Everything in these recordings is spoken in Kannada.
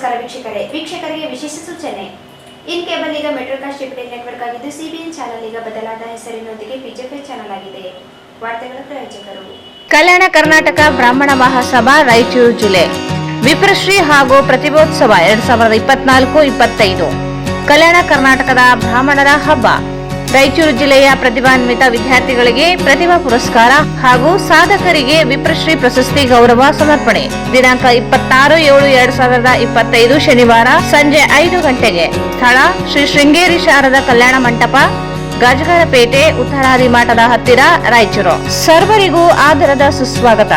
ನಮಸ್ಕಾರ ವೀಕ್ಷಕರಿಗೆ ವಿಶೇಷ ಸೂಚನೆ. ಇನ್ ಕೇಬಲ್ ಈಗ ಮೆಟ್ರೋಕಾಸ್ಟ್ ಡಿಜಿಟಲ್ ನೆಟ್ವರ್ಕ್ ಆಗಿದ್ದು ಸಿಬಿಎನ್ ಚಾನೆಲ್ ಈಗ ಬದಲಾದ ಹೆಸರಿನೊಂದಿಗೆ ಪಿಜಿಎಫ್ಐ ಚಾನೆಲ್ ಆಗಿದೆ. ವಾರ್ತೆಗಳ ಪ್ರಾಯೋಜಕರು ಕಲ್ಯಾಣ ಕರ್ನಾಟಕ ಬ್ರಾಹ್ಮಣ ಮಹಾಸಭಾ ರಾಯಚೂರು ಜಿಲ್ಲೆ ವಿಪ್ರಶ್ರೀ ಹಾಗೂ ಪ್ರತಿಭೋತ್ಸವ 2024-25 ಕಲ್ಯಾಣ ಕರ್ನಾಟಕದ ಬ್ರಾಹ್ಮಣರ ಹಬ್ಬ. ರಾಯಚೂರು ಜಿಲ್ಲೆಯ ಪ್ರತಿಭಾನ್ವಿತ ವಿದ್ಯಾರ್ಥಿಗಳಿಗೆ ಪ್ರತಿಭಾ ಪುರಸ್ಕಾರ ಹಾಗೂ ಸಾಧಕರಿಗೆ ವಿಪ್ರಶ್ರೀ ಪ್ರಶಸ್ತಿ ಗೌರವ ಸಮರ್ಪಣೆ. ದಿನಾಂಕ 26/7/2025 ಶನಿವಾರ ಸಂಜೆ 5 ಗಂಟೆಗೆ. ಸ್ಥಳ ಶ್ರೀ ಶೃಂಗೇರಿ ಶಾರದಾ ಕಲ್ಯಾಣ ಮಂಟಪ, ಗಾಜಗಾರಪೇಟೆ, ಉತ್ತರಾದಿ ಮಠದ ಹತ್ತಿರ, ರಾಯಚೂರು. ಸರ್ವರಿಗೂ ಆದರದ ಸುಸ್ವಾಗತ.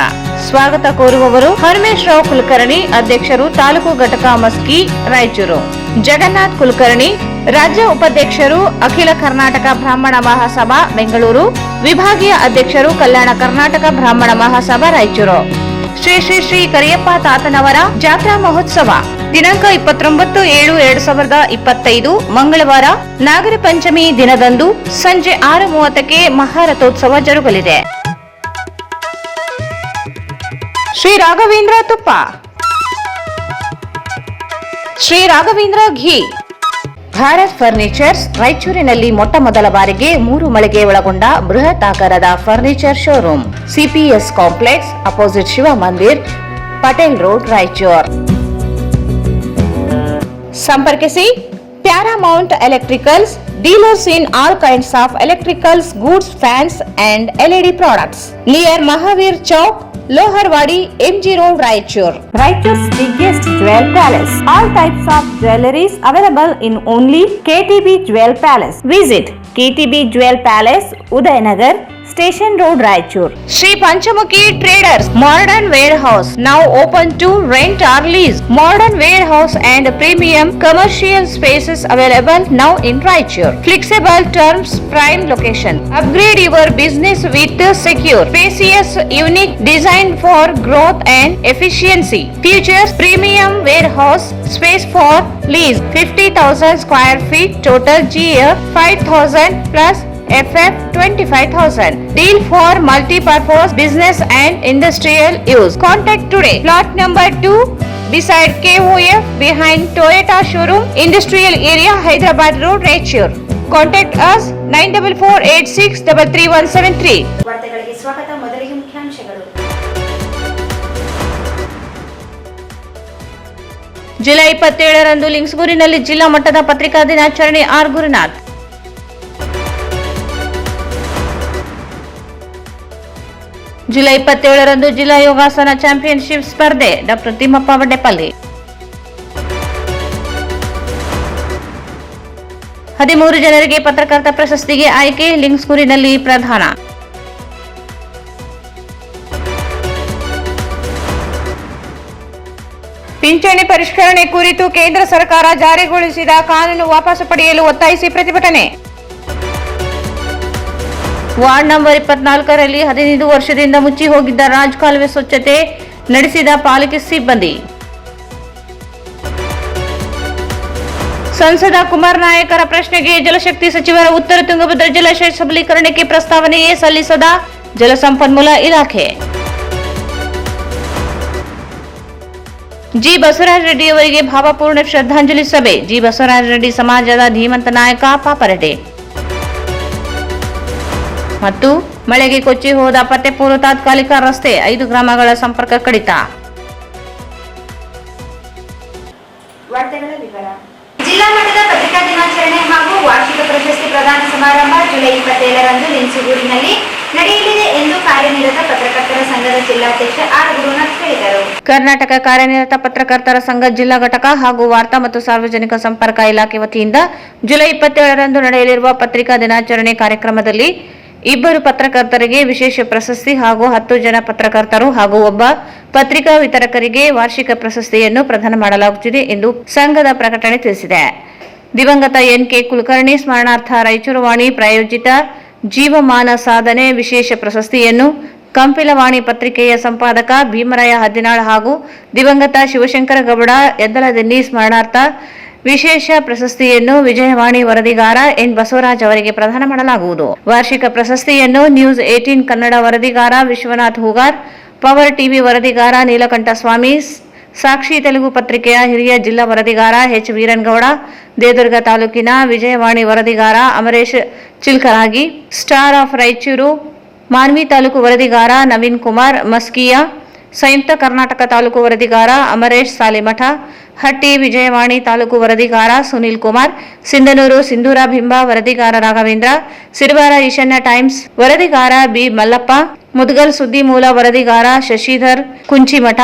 ಸ್ವಾಗತ ಕೋರುವವರು ಹನುಮೇಶ್ ರಾವ್ ಕುಲಕರ್ಣಿ, ಅಧ್ಯಕ್ಷರು, ತಾಲೂಕು ಘಟಕ ಮಸ್ಕಿ, ರಾಯಚೂರು. ಜಗನ್ನಾಥ್ ಕುಲಕರ್ಣಿ, ರಾಜ್ಯ ಉಪಾಧ್ಯಕ್ಷರು, ಅಖಿಲ ಕರ್ನಾಟಕ ಬ್ರಾಹ್ಮಣ ಮಹಾಸಭಾ, ಬೆಂಗಳೂರು. ವಿಭಾಗೀಯ ಅಧ್ಯಕ್ಷರು, ಕಲ್ಯಾಣ ಕರ್ನಾಟಕ ಬ್ರಾಹ್ಮಣ ಮಹಾಸಭಾ, ರಾಯಚೂರು. ಶ್ರೀ ಶ್ರೀ ಶ್ರೀ ಕರಿಯಪ್ಪ ತಾತನವರ ಜಾತ್ರಾ ಮಹೋತ್ಸವ ದಿನಾಂಕ 29/7/2025 ಮಂಗಳವಾರ ನಾಗರ ಪಂಚಮಿ ದಿನದಂದು ಸಂಜೆ 6:30ಕ್ಕೆ ಮಹಾರಥೋತ್ಸವ ಜರುಗಲಿದೆ. ಶ್ರೀ ರಾಘವೇಂದ್ರ ತುಪ್ಪ, ಶ್ರೀ ರಾಘವೇಂದ್ರ ಘೀ. ಭಾರತ್ ಫರ್ನಿಚರ್ಸ್ ರಾಯಚೂರಿನಲ್ಲಿ ಮೊಟ್ಟ ಮೊದಲ ಬಾರಿಗೆ 3 ಮಳಿಗೆ ಒಳಗೊಂಡ ಬೃಹತ್ ಆಕಾರದ furniture showroom. CPS complex opposite Shiva Mandir, Patel road, Raichur. ಸಂಪರ್ಕಿಸಿ Paramount electricals, dealers in all kinds of electricals goods, fans and LED products, near Mahavir Chowk, Loharwadi, MG Road, Raichur. Raichur's biggest jewel palace. All types of jewelries available in only KTB Jewel Palace. Visit KTB Jewel Palace, Udayanagar, Station Road, Raichur. Shri Panchamukhi Traders, Modern Warehouse, now open to rent or lease. Modern warehouse and premium commercial spaces available now in Raichur. Flexible terms, prime location. Upgrade your business with secure, spacious, unique design for growth and efficiency. Features premium warehouse space for lease, 50,000 square feet, total GA 5,000 plus FF 25,000. Deal for multi-purpose business and industrial use. Contact today. Plot number 2 beside KOF behind Toyota showroom, Industrial Area, Hyderabad Road, Raichur. Contact us 9486333173. ವಾರ್ತೆಗಳಿಗೆ ಸ್ವಾಗತ. ಮೊದಲಿಗೆ ಮುಖ್ಯಾಂಶಗಳು. ಜುಲೈ 27ರಂದು ಲಿಂಗಸಗೂರಿನಲ್ಲಿ ಜಿಲ್ಲಾ ಮಟ್ಟದ ಪತ್ರಿಕಾ ದಿನಾಚರಣೆ. ಆರ್ ಗುರುನಾಥ್. ಜುಲೈ 27ರಂದು ಜಿಲ್ಲಾ ಯೋಗಾಸನ ಚಾಂಪಿಯನ್ಶಿಪ್ ಸ್ಪರ್ಧೆ. ಡಾಕ್ಟರ್ ತಿಮ್ಮಪ್ಪ ವಡ್ಡೆಪಲ್ಲಿ. 13 ಜನರಿಗೆ ಪತ್ರಕರ್ತ ಪ್ರಶಸ್ತಿಗೆ ಆಯ್ಕೆ. ಲಿಂಗಸಗೂರಿನಲ್ಲಿ ಪ್ರಧಾನ. ಪಿಂಚಣಿ ಪರಿಷ್ಕರಣೆ ಕುರಿತು ಕೇಂದ್ರ ಸರ್ಕಾರ ಜಾರಿಗೊಳಿಸಿದ ಕಾನೂನು ವಾಪಸ್ ಪಡೆಯಲು ಒತ್ತಾಯಿಸಿ ಪ್ರತಿಭಟನೆ. ವಾರ್ಡ್ ನಂಬರ್ 24ರಲ್ಲಿ 15 ವರ್ಷದಿಂದ ಮುಚ್ಚಿ ಹೋಗಿದ್ದ ರಾಜ್ ಕಾಲುವೆ ಸ್ವಚ್ಛತೆ ನಡೆಸಿದ ಪಾಲಿಕೆ ಸಿಬ್ಬಂದಿ. ಸಂಸದ ಕುಮಾರ್ ನಾಯಕರ ಪ್ರಶ್ನೆಗೆ ಜಲಶಕ್ತಿ ಸಚಿವರ ಉತ್ತರ. ತುಂಗಭದ್ರಾ ಜಲಾಶಯ ಸಬಲೀಕರಣಕ್ಕೆ ಪ್ರಸ್ತಾವನೆಯೇ ಸಲ್ಲಿಸದ ಜಲಸಂಪನ್ಮೂಲ ಇಲಾಖೆ. ಜಿ ಬಸವರಾಜ ರೆಡ್ಡಿ ಅವರಿಗೆ ಭಾವಪೂರ್ಣ ಶ್ರದ್ಧಾಂಜಲಿ ಸಭೆ. ಜಿ ಬಸವರಾಜ ರೆಡ್ಡಿ ಸಮಾಜದ ಧೀಮಂತ ನಾಯಕ, ಪಾಪರೆಡ್ಡಿ. ಮತ್ತು ಮಳೆಗೆ ಕೊಚ್ಚಿ ಹೋದ ಪತ್ತೆಪೂರ್ವ ತಾತ್ಕಾಲಿಕ ರಸ್ತೆ, 5 ಗ್ರಾಮಗಳ ಸಂಪರ್ಕ ಕಡಿತ. ವಾರ್ತೆಗಳ ವಿವರ. ಜಿಲ್ಲಾ ಮಟ್ಟದ ಪತ್ರಿಕಾ ದಿನಾಚರಣೆ ಹಾಗೂ ವಾರ್ಷಿಕ ಪ್ರಶಸ್ತಿ ಪ್ರದಾನ ಸಮಾರಂಭ ಜುಲೈ 27ರಂದು ಲಿಂಗಸಗೂರಿನಲ್ಲಿ ನಡೆಯಲಿದೆ ಎಂದು ಕಾರ್ಯನಿರತ ಪತ್ರಕರ್ತರ ಸಂಘದ ಜಿಲ್ಲಾಧ್ಯಕ್ಷ ಆರ್ ಗುರುನಾಥ್ ಹೇಳಿದರು. ಕರ್ನಾಟಕ ಕಾರ್ಯನಿರತ ಪತ್ರಕರ್ತರ ಸಂಘ ಜಿಲ್ಲಾ ಘಟಕ ಹಾಗೂ ವಾರ್ತಾ ಮತ್ತು ಸಾರ್ವಜನಿಕ ಸಂಪರ್ಕ ಇಲಾಖೆ ವತಿಯಿಂದ ಜುಲೈ 27ರಂದು ನಡೆಯಲಿರುವ ಪತ್ರಿಕಾ ದಿನಾಚರಣೆ ಕಾರ್ಯಕ್ರಮದಲ್ಲಿ 2 ಪತ್ರಕರ್ತರಿಗೆ ವಿಶೇಷ ಪ್ರಶಸ್ತಿ ಹಾಗೂ 10 ಜನ ಪತ್ರಕರ್ತರು ಹಾಗೂ 1 ಪತ್ರಿಕಾ ವಿತರಕರಿಗೆ ವಾರ್ಷಿಕ ಪ್ರಶಸ್ತಿಯನ್ನು ಪ್ರದಾನ ಮಾಡಲಾಗುತ್ತಿದೆ ಎಂದು ಸಂಘದ ಪ್ರಕಟಣೆ ತಿಳಿಸಿದೆ. ದಿವಂಗತ ಎನ್.ಕೆ. ಕುಲಕರ್ಣಿ ಸ್ಮರಣಾರ್ಥ ರಾಯಚೂರು ವಾಣಿ ಪ್ರಾಯೋಜಿತ ಜೀವಮಾನ ಸಾಧನೆ ವಿಶೇಷ ಪ್ರಶಸ್ತಿಯನ್ನು ಕಂಪಿಲವಾಣಿ ಪತ್ರಿಕೆಯ ಸಂಪಾದಕ ಭೀಮರಾಯ ಹದ್ದಿನಾಳ್ ಹಾಗೂ ದಿವಂಗತ ಶಿವಶಂಕರ ಗೌಡ ಯದ್ದಲದಿನ್ನಿ ಸ್ಮರಣಾರ್ಥ ವಿಶೇಷ ಪ್ರಶಸ್ತಿಯನ್ನು ವಿಜಯವಾಣಿ ವರದಿಗಾರ ಎನ್ ಬಸವರಾಜ್ ಅವರಿಗೆ ಪ್ರದಾನ ಮಾಡಲಾಗುವುದು. ವಾರ್ಷಿಕ ಪ್ರಶಸ್ತಿಯನ್ನು ನ್ಯೂಸ್ 18 ಕನ್ನಡ ವರದಿಗಾರ ವಿಶ್ವನಾಥ್ ಹೂಗಾರ್, ಪವರ್ ಟಿವಿ ವರದಿಗಾರ ನೀಲಕಂಠ ಸ್ವಾಮಿ, ಸಾಕ್ಷಿ ತೆಲುಗು ಪತ್ರಿಕೆಯ ಹಿರಿಯ ಜಿಲ್ಲಾ ವರದಿಗಾರ ಎಚ್ ವೀರನಗೌಡ, ದೇವದುರ್ಗ ತಾಲೂಕಿನ ವಿಜಯವಾಣಿ ವರದಿಗಾರ ಅಮರೇಶ್ ಚಿಲ್ಕರಾಗಿ, ಸ್ಟಾರ್ ಆಫ್ ರಾಯಚೂರು ಮಾನ್ವಿ ತಾಲೂಕು ವರದಿಗಾರ ನವೀನ್ ಕುಮಾರ್ ಮಸ್ಕಿಯ, ಸಂಯುಕ್ತ ಕರ್ನಾಟಕ ತಾಲೂಕು ವರದಿಗಾರ ಅಮರೇಶ್ ಸಾಲಿಮಠ, ಹಟ್ಟಿ ವಿಜಯವಾಣಿ ತಾಲೂಕು ವರದಿಗಾರ ಸುನೀಲ್ ಕುಮಾರ್, ಸಿಂಧನೂರು ಸಿಂಧೂರ ಬಿಂಬ ವರದಿಗಾರ ರಾಘವೇಂದ್ರ, ಸಿರವಾರ ಈಶಾನ್ಯ ಟೈಮ್ಸ್ ವರದಿಗಾರ ಬಿ ಮಲ್ಲಪ್ಪ, ಮುದಗಲ್ ಸುದ್ದಿ ಮೂಲ ವರದಿಗಾರ ಶಶಿಧರ್ ಕುಂಚಿಮಠ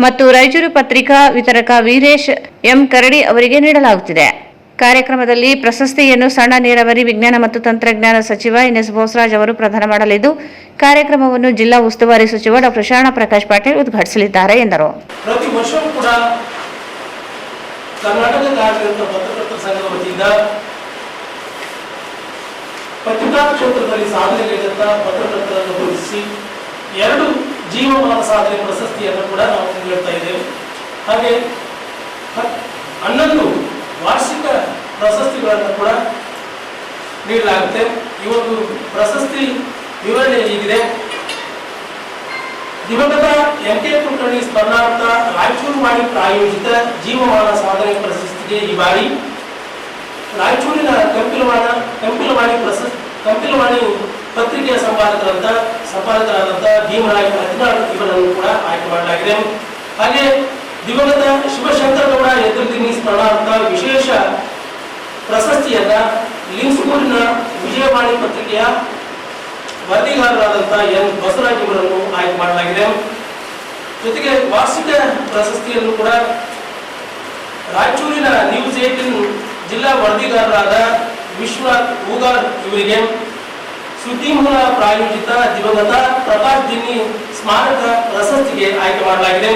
ಮತ್ತು ರಾಯಚೂರು ಪತ್ರಿಕಾ ವಿತರಕ ವೀರೇಶ್ ಎಂ ಕರಡಿ ಅವರಿಗೆ ನೀಡಲಾಗುತ್ತಿದೆ. ಕಾರ್ಯಕ್ರಮದಲ್ಲಿ ಪ್ರಶಸ್ತಿಯನ್ನು ಸಣ್ಣ ನೀರಾವರಿ ವಿಜ್ಞಾನ ಮತ್ತು ತಂತ್ರಜ್ಞಾನ ಸಚಿವ ಎನ್ಎಸ್ ಬೋಸರಾಜ್ ಅವರು ಪ್ರದಾನ ಮಾಡಲಿದ್ದು, ಕಾರ್ಯಕ್ರಮವನ್ನು ಜಿಲ್ಲಾ ಉಸ್ತುವಾರಿ ಸಚಿವ ಡಾ. ಶರಣ ಪ್ರಕಾಶ್ ಪಾಟೀಲ್ ಉದ್ಘಾಟಿಸಲಿದ್ದಾರೆ ಎಂದರು. ಪ್ರತಿ ವರ್ಷವೂ ಕೂಡ ಕರ್ನಾಟಕ ಕಾರ್ಯನಿರತ ಪತ್ರಕರ್ತರ ಸಂಘದ ವತಿಯಿಂದ ಪತ್ರಿಕಾ ಕ್ಷೇತ್ರದಲ್ಲಿ ಸಾಧನೆಗೈದಂತ ಪತ್ರಕರ್ತರನ್ನು ಗುರುತಿಸಿ 2 ಜೀವಮಾನ ಸಾಧನೆ ಪ್ರಶಸ್ತಿಯನ್ನು ಕೂಡ ನಾವು ನೀಡ್ತಾ ಇದ್ದೇವೆ. ಹಾಗೆ 11 ವಾರ್ಷಿಕ ಪ್ರಶಸ್ತಿಗಳನ್ನು ಕೂಡ ನೀಡಲಾಗುತ್ತೆ. ಈ ಒಂದು ಪ್ರಶಸ್ತಿ ವಿವರಣೆ ಹೀಗಿದೆ. ದಿವಂಗತ ಎಂ.ಕೆ. ಕುಲಕರ್ಣಿ ಸ್ಮರಣಾರ್ಥ ರಾಯಚೂರು ವಾಣಿ ಪ್ರಾಯೋಜಿತ ಜೀವಮಾನ ಸಾಧನೆ ಪ್ರಶಸ್ತಿಗೆ ಈ ಬಾರಿ ರಾಯಚೂರಿನ ಕಂಪಿಲವಾಣಿ ಪತ್ರಿಕೆಯ ಸಂಪಾದಕರಾದಂಥ ಭೀಮರಾಯ ಹದಿನಾಳು ಇವರನ್ನು ಕೂಡ ಆಯ್ಕೆ ಮಾಡಲಾಗಿದೆ. ಹಾಗೆ ದಿವಂಗತ ಶಿವಶಂಕರಗೌಡ ಎದುರ್ದಿನಿ ಸ್ಮರಣಾರ್ಥ ವಿಶೇಷ ಪ್ರಶಸ್ತಿಯನ್ನ ಲಿಂಗ್ಸ್ಗೂರಿನ ವಿಜಯವಾಣಿ ಪತ್ರಿಕೆಯ ವರದಿಗಾರರಾದಂಥ ಎನ್ ಬಸವರಾಜ್ ಇವರನ್ನು ಆಯ್ಕೆ ಮಾಡಲಾಗಿದೆ. ಜೊತೆಗೆ ವಾರ್ಷಿಕ ಪ್ರಶಸ್ತಿಯನ್ನು ಕೂಡ ರಾಯಚೂರಿನ ನ್ಯೂಸ್ 18 ಜಿಲ್ಲಾ ವರದಿಗಾರರಾದ ವಿಶ್ವನಾಥ್ ಹೂಗಾರ್ ಇವರಿಗೆ, ಸುದ್ದಿ ಮೂಲ ಪ್ರಾಯೋಜಿತ ದಿವಂಗತ ಪ್ರಕಾಶ್ ದಿನ್ನಿ ಸ್ಮಾರಕ ಪ್ರಶಸ್ತಿಗೆ ಆಯ್ಕೆ ಮಾಡಲಾಗಿದೆ.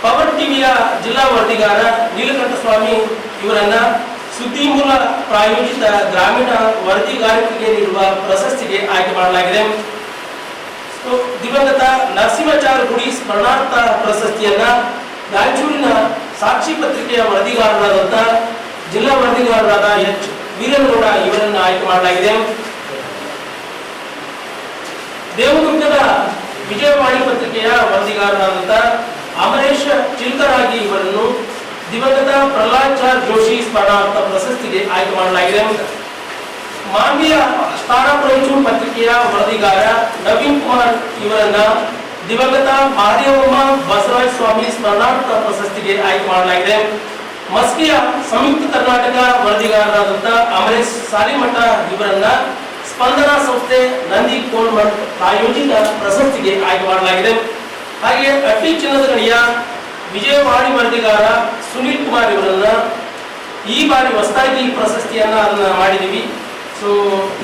ಪವರ್ ಟಿವಿಯ ಜಿಲ್ಲಾ ವರದಿಗಾರ ನೀಲಕಂಠಸ್ವಾಮಿ ಇವರನ್ನ ಸುದ್ದಿ ಮೂಲ ಪ್ರಾಯೋಜಿತ ಗ್ರಾಮೀಣ ವರದಿಗಾರಿಕೆಗೆ ನೀಡುವ ಪ್ರಶಸ್ತಿಗೆ ಆಯ್ಕೆ ಮಾಡಲಾಗಿದೆ. ದಿವಂಗತ ನರಸಿಂಹಾಚಾರ್ಯ ಗುಡಿ ಸ್ಮರಣಾರ್ಥ ಪ್ರಶಸ್ತಿಯನ್ನ ರಾಯಚೂರಿನ ಸಾಕ್ಷಿ ಪತ್ರಿಕೆಯ ವರದಿಗಾರರಾದಂಥ ಜಿಲ್ಲಾ ವರದಿಗಾರರಾದ ಎಚ್ ವೀರನಗೌಡ ಇವರನ್ನು ಆಯ್ಕೆ ಮಾಡಲಾಗಿದೆ. ದೇವದುರ್ಗದ ವಿಜಯವಾಣಿ ಪತ್ರಿಕೆಯ ವರದಿಗಾರರಾದಂಥ ಅಮರೇಶ್ ಚಿಲ್ಕರಾಗಿ ಇವರನ್ನು ದಿವಂಗತ ಪ್ರಹ್ಲಾದ್ ಜೋಶಿ ಸ್ಮರಣಾರ್ಥ ಪ್ರಶಸ್ತಿಗೆ ಆಯ್ಕೆ ಮಾಡಲಾಗಿದೆ. ಮಾನ್ವಿಯ ಸ್ಟಾರ್ ಆಫ್ ರಾಯಚೂರು ಪತ್ರಿಕೆಯ ವರದಿಗಾರ ನವೀನ್ ಕುಮಾರ್ ಇವರನ್ನ ದಿವಂಗತ ಮಹಾದೇವಮ್ಮ ಬಸವರಾಜ ಸ್ವಾಮಿ ಸ್ಮರಣಾರ್ಥ ಪ್ರಶಸ್ತಿಗೆ ಆಯ್ಕೆ ಮಾಡಲಾಗಿದೆ. ಮಸ್ಕಿಯ ಸಂಯುಕ್ತ ಕರ್ನಾಟಕ ವರದಿಗಾರರಾದಂಥ ಅಮರೇಶ್ ಸಾಲಿಮಠ ಇವರನ್ನ ಸ್ಪಂದನ ಸಂಸ್ಥೆ ನಂದಿ ಕೋಲ್ಮಠ್ ಪ್ರಾಯೋಜಿತ ಪ್ರಶಸ್ತಿಗೆ ಆಯ್ಕೆ ಮಾಡಲಾಗಿದೆ. ಹಾಗೆ ಅಟ್ಟಿ ಚಿನ್ನದ ಗಣಿಯ ವಿಜಯವಾಣಿ ವರದಿಗಾರ ಸುನೀಲ್ ಕುಮಾರ್ ಇವರನ್ನ ಈ ಬಾರಿ ಹೊಸದಾಗಿ ಪ್ರಶಸ್ತಿಯನ್ನ ಅದನ್ನ ಮಾಡಿದೀವಿ. ಸೊ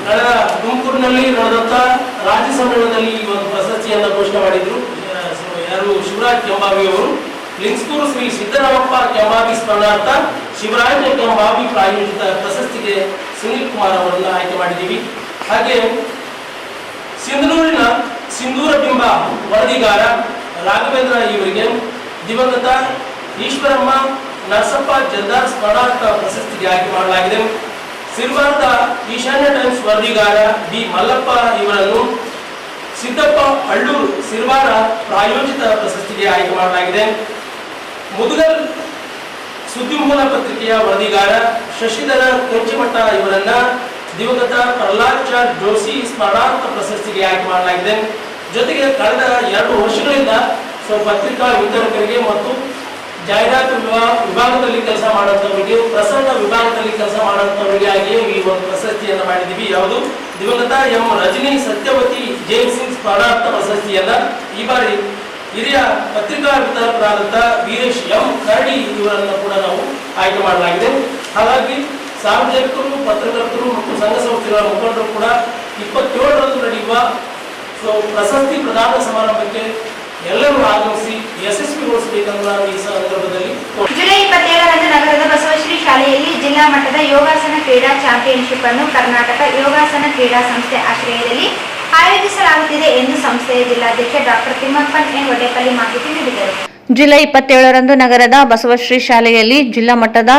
ಕಳೆದ ತುಮಕೂರಿನಲ್ಲಿ ನಡೆದಂತ ರಾಜ್ಯ ಸಮ್ಮೇಳನದಲ್ಲಿ ಈ ಒಂದು ಪ್ರಶಸ್ತಿಯನ್ನ ಘೋಷಣೆ ಮಾಡಿದ್ರು. ಯಾರು ಶಿವರಾಜ್ ಕೆಂಬಾವಿ ಅವರು. ಲಿಂಗ್ಸ್ಕೂರು ಶ್ರೀ ಸಿದ್ದರಾಮಪ್ಪ ಕೆಂಬಾವಿ ಸ್ಮರಣಾರ್ಥ ಶಿವರಾಜ ಕೆಂಬಾವಿ ಪ್ರಾಯೋಜಿತ ಪ್ರಶಸ್ತಿಗೆ ಸುನೀಲ್ ಕುಮಾರ್ ಅವರನ್ನ ಆಯ್ಕೆ ಮಾಡಿದ್ದೀವಿ. ಹಾಗೆ ಸಿಂಧನೂರಿನ ಸಿಂಧೂರ ಬಿಂಬ ವರದಿಗಾರ ರಾಘವೇಂದ್ರ ಇವರಿಗೆ ದಿವಂಗತ ಈಶ್ವರಮ್ಮ ನರಸಪ್ಪ ಜಲ್ದಾರ್ ಸ್ಮರಣಾರ್ಥ ಪ್ರಶಸ್ತಿಗೆ ಆಯ್ಕೆ ಮಾಡಲಾಗಿದೆ. ಸಿರವಾರದ ಈಶಾನ್ಯ ಟೈಮ್ಸ್ ವರದಿಗಾರ ಬಿ ಮಲ್ಲಪ್ಪ ಇವರನ್ನು ಸಿದ್ದಪ್ಪ ಅಳ್ಳೂರು ಸಿರವಾರ ಪ್ರಾಯೋಜಿತ ಪ್ರಶಸ್ತಿಗೆ ಆಯ್ಕೆ ಮಾಡಲಾಗಿದೆ. ಮುದಗಲ್ ಸುದ್ದಿ ಮೂಲ ಪತ್ರಿಕೆಯ ವರದಿಗಾರ ಶಶಿಧರ ಕುಂಚಿಮಠ ಇವರನ್ನ ದಿವಂಗತ ಪ್ರಹ್ಲಾದ್ ಜೋಶಿ ಸ್ಮರಣಾರ್ಥ ಪ್ರಶಸ್ತಿಗೆ ಆಯ್ಕೆ ಮಾಡಲಾಗಿದೆ. ಜೊತೆಗೆ ಕಳೆದ 2 ವರ್ಷಗಳಿಂದ ಪತ್ರಿಕಾ ವಿತರಕರಿಗೆ ಮತ್ತು ಜಾಹೀರಾತು ವಿಭಾಗದಲ್ಲಿ ಕೆಲಸ ಮಾಡುವಂತವರಿಗೆ, ಪ್ರಸನ್ನ ವಿಭಾಗದಲ್ಲಿ ಕೆಲಸ ಮಾಡುವಂತವರಿಗೆ ಆಗಿಯೇ ಈ ಒಂದು ಪ್ರಶಸ್ತಿಯನ್ನು ಮಾಡಿದ್ದೀವಿ. ಯಾವುದು ದಿವಂಗತ ಎಂ ರಜನಿ ಸತ್ಯವತಿ ಜೈನ್ ಸಿಂಗ್ ಸ್ಮರಣಾರ್ಥ ಪ್ರಶಸ್ತಿಯನ್ನ ಈ ಬಾರಿ ಹಿರಿಯ ಪತ್ರಿಕಾ ವಿತರಕರಾದಂಥ ವೀರೇಶ್ ಎಂ ಕರಡಿ ಇವರನ್ನು ಕೂಡ ನಾವು ಆಯ್ಕೆ ಮಾಡಲಾಗಿದೆ. ಹಾಗಾಗಿ ಸಾರ್ವಜನಿಕರು, ಪತ್ರಕರ್ತರು ಮತ್ತು ಸಂಘ ಸಂಸ್ಥೆಗಳ ಮುಖಂಡರು ಕೂಡ 27ರಂದು ನಡೆಯುವ ಪ್ರಶಸ್ತಿ ಪ್ರದಾನ ಸಮಾರಂಭಕ್ಕೆ ಎಲ್ಲರೂ ಆಗಮಿಸಿ ಯಶಸ್ವಿಗೊಳಿಸಬೇಕೆಂದು ನಾನು ಈ ಸಂದರ್ಭದಲ್ಲಿ ಜುಲೈ 27ರಂದು ನಗರದ ಬಸವಶ್ರೀ ಶಾಲೆಯಲ್ಲಿ ಜಿಲ್ಲಾ ಮಟ್ಟದ ಯೋಗಾಸನ ಕ್ರೀಡಾ ಚಾಂಪಿಯನ್ಶಿಪ್ ಅನ್ನು ಕರ್ನಾಟಕ ಯೋಗಾಸನ ಕ್ರೀಡಾ ಸಂಸ್ಥೆ ಆಶ್ರಯದಲ್ಲಿ ಆಯೋಜಿಸಲಾಗುತ್ತಿದೆ ಎಂದು ಸಂಸ್ಥೆಯ ಜಿಲ್ಲಾಧ್ಯಕ್ಷ ಡಾಕ್ಟರ್ ತಿಮ್ಮಪ್ಪನ್ ಎನ್ ವಡ್ಡೇಪಲ್ಲಿ ಮಾಹಿತಿ ನೀಡಿದರು. ಜುಲೈ 27ರಂದು ನಗರದ ಬಸವಶ್ರೀ ಶಾಲೆಯಲ್ಲಿ ಜಿಲ್ಲಾ ಮಟ್ಟದ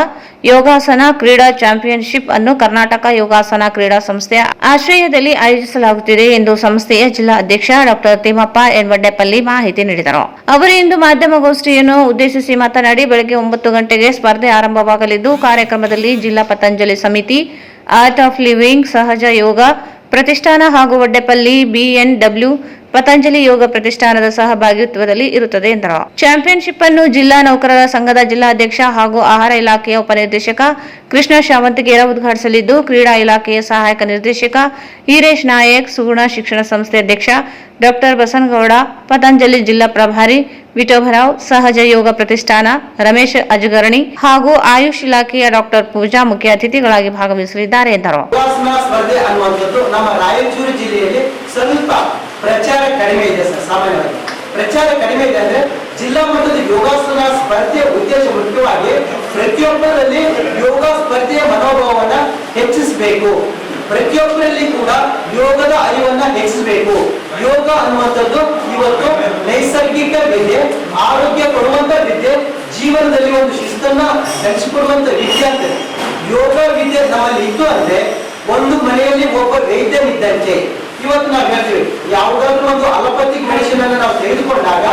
ಯೋಗಾಸನ ಕ್ರೀಡಾ ಚಾಂಪಿಯನ್ಶಿಪ್ ಅನ್ನು ಕರ್ನಾಟಕ ಯೋಗಾಸನ ಕ್ರೀಡಾ ಸಂಸ್ಥೆಯ ಆಶ್ರಯದಲ್ಲಿ ಆಯೋಜಿಸಲಾಗುತ್ತಿದೆ ಎಂದು ಸಂಸ್ಥೆಯ ಜಿಲ್ಲಾ ಅಧ್ಯಕ್ಷ ಡಾಕ್ಟರ್ ತಿಮ್ಮಪ್ಪ ಎನ್ ವಡ್ಡೆಪಲ್ಲಿ ಮಾಹಿತಿ ನೀಡಿದರು. ಅವರು ಇಂದು ಮಾಧ್ಯಮಗೋಷ್ಠಿಯನ್ನು ಉದ್ದೇಶಿಸಿ ಮಾತನಾಡಿ, ಬೆಳಗ್ಗೆ 9 ಗಂಟೆಗೆ ಸ್ಪರ್ಧೆ ಆರಂಭವಾಗಲಿದ್ದು, ಕಾರ್ಯಕ್ರಮದಲ್ಲಿ ಜಿಲ್ಲಾ ಪತಂಜಲಿ ಸಮಿತಿ, ಆರ್ಟ್ ಆಫ್ ಲಿವಿಂಗ್, ಸಹಜ ಯೋಗ ಪ್ರತಿಷ್ಠಾನ ಹಾಗೂ ವಡ್ಡೆಪಲ್ಲಿ BNW ಪತಂಜಲಿ ಯೋಗ ಪ್ರತಿಷ್ಠಾನದ ಸಹಭಾಗಿತ್ವದಲ್ಲಿ ಇರುತ್ತದೆ ಎಂದರು. ಚಾಂಪಿಯನ್ಶಿಪ್ ಅನ್ನು ಜಿಲ್ಲಾ ನೌಕರರ ಸಂಘದ ಜಿಲ್ಲಾಧ್ಯಕ್ಷ ಹಾಗೂ ಆಹಾರ ಇಲಾಖೆಯ ಉಪನಿರ್ದೇಶಕ ಕೃಷ್ಣ ಶಾವಂತಗೇರ ಉದ್ಘಾಟಿಸಲಿದ್ದು, ಕ್ರೀಡಾ ಇಲಾಖೆಯ ಸಹಾಯಕ ನಿರ್ದೇಶಕ ಈರೇಶ್ ನಾಯಕ್, ಸುಗುಣ ಶಿಕ್ಷಣ ಸಂಸ್ಥೆ ಅಧ್ಯಕ್ಷ ಡಾಕ್ಟರ್ ಬಸನಗೌಡ, ಪತಂಜಲಿ ಜಿಲ್ಲಾ ಪ್ರಭಾರಿ ವಿಠೋಬರಾವ್, ಸಹಜ ಯೋಗ ಪ್ರತಿಷ್ಠಾನ ರಮೇಶ್ ಅಜಗರ್ಣಿ ಹಾಗೂ ಆಯುಷ್ ಇಲಾಖೆಯ ಡಾಕ್ಟರ್ ಪೂಜಾ ಮುಖ್ಯ ಅತಿಥಿಗಳಾಗಿ ಭಾಗವಹಿಸಲಿದ್ದಾರೆ ಎಂದರು. ಸ್ಪರ್ಧೆ ಅನ್ನುವಂಥದ್ದು ನಮ್ಮ ರಾಯಚೂರು ಜಿಲ್ಲೆಯಲ್ಲಿ ಸ್ವಲ್ಪ ಪ್ರಚಾರ ಕಡಿಮೆ ಇದೆ ಸರ್. ಸಾಮಾನ್ಯವಾಗಿ ಪ್ರಚಾರ ಕಡಿಮೆ ಇದೆ ಅಂದ್ರೆ ಜಿಲ್ಲಾ ಮಟ್ಟದ ಯೋಗಾಸನ ಸ್ಪರ್ಧೆಯ ಉದ್ದೇಶ ಮುಖ್ಯವಾಗಿ ಪ್ರತಿಯೊಬ್ಬರಲ್ಲಿ ಯೋಗ ಸ್ಪರ್ಧೆಯ ಮನೋಭಾವವನ್ನ ಹೆಚ್ಚಿಸಬೇಕು. ಪ್ರತಿಯೊಬ್ಬರಲ್ಲಿ ಕೂಡ ಯೋಗದ ಅರಿವನ್ನ ಹೆಚ್ಚಿಸಬೇಕು. ಯೋಗ ಅನ್ನುವಂಥದ್ದು ಇವತ್ತು ನೈಸರ್ಗಿಕ ವಿದ್ಯೆ, ಆರೋಗ್ಯ ಕೊಡುವಂತ ವಿದ್ಯೆ, ಜೀವನದಲ್ಲಿ ಒಂದು ಶಿಸ್ತನ್ನ ಕಲಿಸಿಕೊಡುವಂತ ವಿದ್ಯೆ ಅಂತ. ಯೋಗ ವಿದ್ಯೆ ನಮ್ಮಲ್ಲಿ ಇತ್ತು ಅಂದ್ರೆ ಒಂದು ಮನೆಯಲ್ಲಿ ಒಬ್ಬ ವೈದ್ಯನಿದ್ದಂತೆ. ಇವತ್ತು ನಾವು ಹೇಳ್ತೀವಿ, ಯಾವುದಾದ್ರೂ ಒಂದು ಅಲೋಪತಿಕ್ ಮೆಡಿಸಿನ್ ಅನ್ನು ನಾವು ತೆಗೆದುಕೊಂಡಾಗ,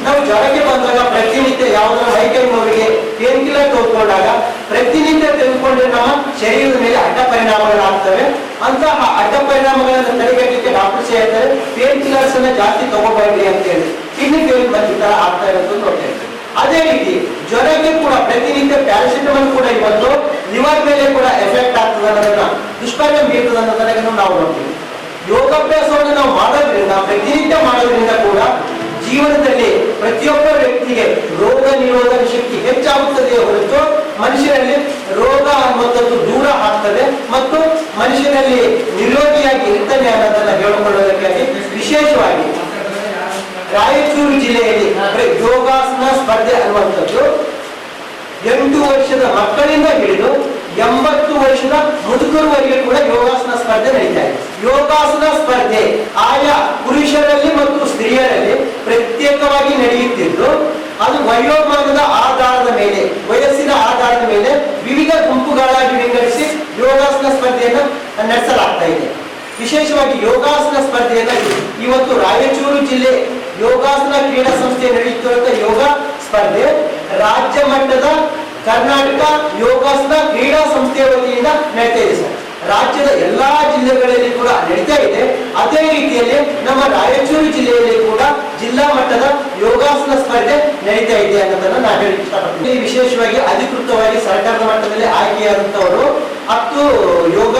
ನಾವು ಜ್ವರಕ್ಕೆ ಬಂದಾಗ ಪ್ರತಿನಿತ್ಯ ಯಾವುದಾದ್ರೂ ಮೈಕೈ ನೋವಿಗೆ ಪೇನ್ ಕಿಲ್ಲರ್ ತೆಗೆದುಕೊಂಡಾಗ ಪ್ರತಿನಿತ್ಯ ತೆಗೆದುಕೊಂಡ್ರೆ ನಮ್ಮ ಶರೀರದ ಮೇಲೆ ಅಡ್ಡ ಪರಿಣಾಮಗಳಾಗ್ತವೆ. ಅಂತಹ ಅಡ್ಡ ಪರಿಣಾಮಗಳನ್ನು ತಡೆಗಟ್ಟಲಿಕ್ಕೆ ಡಾಕ್ಟರ್ಸ್ ಹೇಳ್ತಾರೆ ಪೇನ್ ಕಿಲ್ಲರ್ಸ್ ಅನ್ನ ಜಾಸ್ತಿ ತಗೋಬಾರ್ದು ಅಂತ ಹೇಳಿ ಕಿಡ್ನಿ ಫೇಲ್ ಈ ತರ ಆಗ್ತಾ ಇರೋದು ನೋಡ್ತೇವೆ. ಅದೇ ರೀತಿ ಜ್ವರಕ್ಕೆ ಕೂಡ ಪ್ರತಿನಿತ್ಯ ಪ್ಯಾರಾಸಿಟಮಾಲ್ ಕೂಡ ಇವತ್ತು ಲಿವರ್ ಮೇಲೆ ಕೂಡ ಎಫೆಕ್ಟ್ ಆಗ್ತದೆ ಅನ್ನೋದನ್ನ, ದುಷ್ಪರಿಣಾಮ ಬೀರ್ತದೆ ಅನ್ನೋದನ್ನ ನಾವು ನೋಡ್ತೀವಿ. ಯೋಗಾಭ್ಯಾಸವನ್ನು ನಾವು ಮಾಡೋದ್ರಿಂದ, ಪ್ರತಿನಿತ್ಯ ಮಾಡೋದ್ರಿಂದ ಕೂಡ ಜೀವನದಲ್ಲಿ ಪ್ರತಿಯೊಬ್ಬ ವ್ಯಕ್ತಿಗೆ ರೋಗ ನಿರೋಧಕ ಶಕ್ತಿ ಹೆಚ್ಚಾಗುತ್ತದೆ ಹೊರತು ಮನುಷ್ಯನಲ್ಲಿ ರೋಗ ಅನ್ನುವಂಥದ್ದು ದೂರ ಆಗ್ತದೆ ಮತ್ತು ಮನುಷ್ಯನಲ್ಲಿ ನಿರೋಗಿಯಾಗಿ ಇರ್ತಾನೆ ಅನ್ನೋದನ್ನ ಹೇಳಿಕೊಳ್ಳೋದಕ್ಕಾಗಿ ವಿಶೇಷವಾಗಿ ರಾಯಚೂರು ಜಿಲ್ಲೆಯಲ್ಲಿ ಯೋಗಾಸನ ಸ್ಪರ್ಧೆ ಅನ್ನುವಂಥದ್ದು 8 ವರ್ಷದ ಮಕ್ಕಳಿಂದ ಹಿಡಿದು 80 ವರ್ಷದ ಮುದುಕರವರೆಗೆ ಕೂಡ ಯೋಗಾಸನ ಸ್ಪರ್ಧೆ ನಡೀತಾ ಇದೆ. ಯೋಗಾಸನ ಸ್ಪರ್ಧೆ ಆಯಾ ಪುರುಷರಲ್ಲಿ ಮತ್ತು ಸ್ತ್ರೀಯರಲ್ಲಿ ಪ್ರತ್ಯೇಕವಾಗಿ ನಡೆಯುತ್ತಿದ್ದು, ಅದು ವಯೋಮಾನದ ಆಧಾರದ ಮೇಲೆ, ವಯಸ್ಸಿನ ಆಧಾರದ ಮೇಲೆ ವಿವಿಧ ಗುಂಪುಗಳಾಗಿ ವಿಂಗಡಿಸಿ ಯೋಗಾಸನ ಸ್ಪರ್ಧೆಯನ್ನು ನಡೆಸಲಾಗ್ತಾ ಇದೆ. ವಿಶೇಷವಾಗಿ ಯೋಗಾಸನ ಸ್ಪರ್ಧೆಯನ್ನು ಇವತ್ತು ರಾಯಚೂರು ಜಿಲ್ಲೆ ಯೋಗಾಸನ ಕ್ರೀಡಾ ಸಂಸ್ಥೆ ನಡೆಯುತ್ತಿರುವಂತಹ ಯೋಗ ಸ್ಪರ್ಧೆ ರಾಜ್ಯ ಮಟ್ಟದ ಕರ್ನಾಟಕ ಯೋಗಾಸನ ಕ್ರೀಡಾ ಸಂಸ್ಥೆಯ ವತಿಯಿಂದ ನಡೀತಾ ಇದೆ ಸರ್. ರಾಜ್ಯದ ಎಲ್ಲಾ ಜಿಲ್ಲೆಗಳಲ್ಲಿ ಕೂಡ ನಡೀತಾ ಇದೆ. ಅದೇ ರೀತಿಯಲ್ಲಿ ನಮ್ಮ ರಾಯಚೂರು ಜಿಲ್ಲೆಯಲ್ಲಿ ಕೂಡ ಜಿಲ್ಲಾ ಮಟ್ಟದ ಯೋಗಾಸನ ಸ್ಪರ್ಧೆ ನಡೀತಾ ಇದೆ ಅನ್ನೋದನ್ನ ನಾನು ಹೇಳಲಿಕ್ಕೆ ಇಷ್ಟಪಡ್ತೀನಿ. ವಿಶೇಷವಾಗಿ ಅಧಿಕೃತವಾಗಿ ಸರ್ಕಾರದ ಮಟ್ಟದಲ್ಲಿ ಆಯ್ಕೆಯಾದಂತವರು 10 ಯೋಗ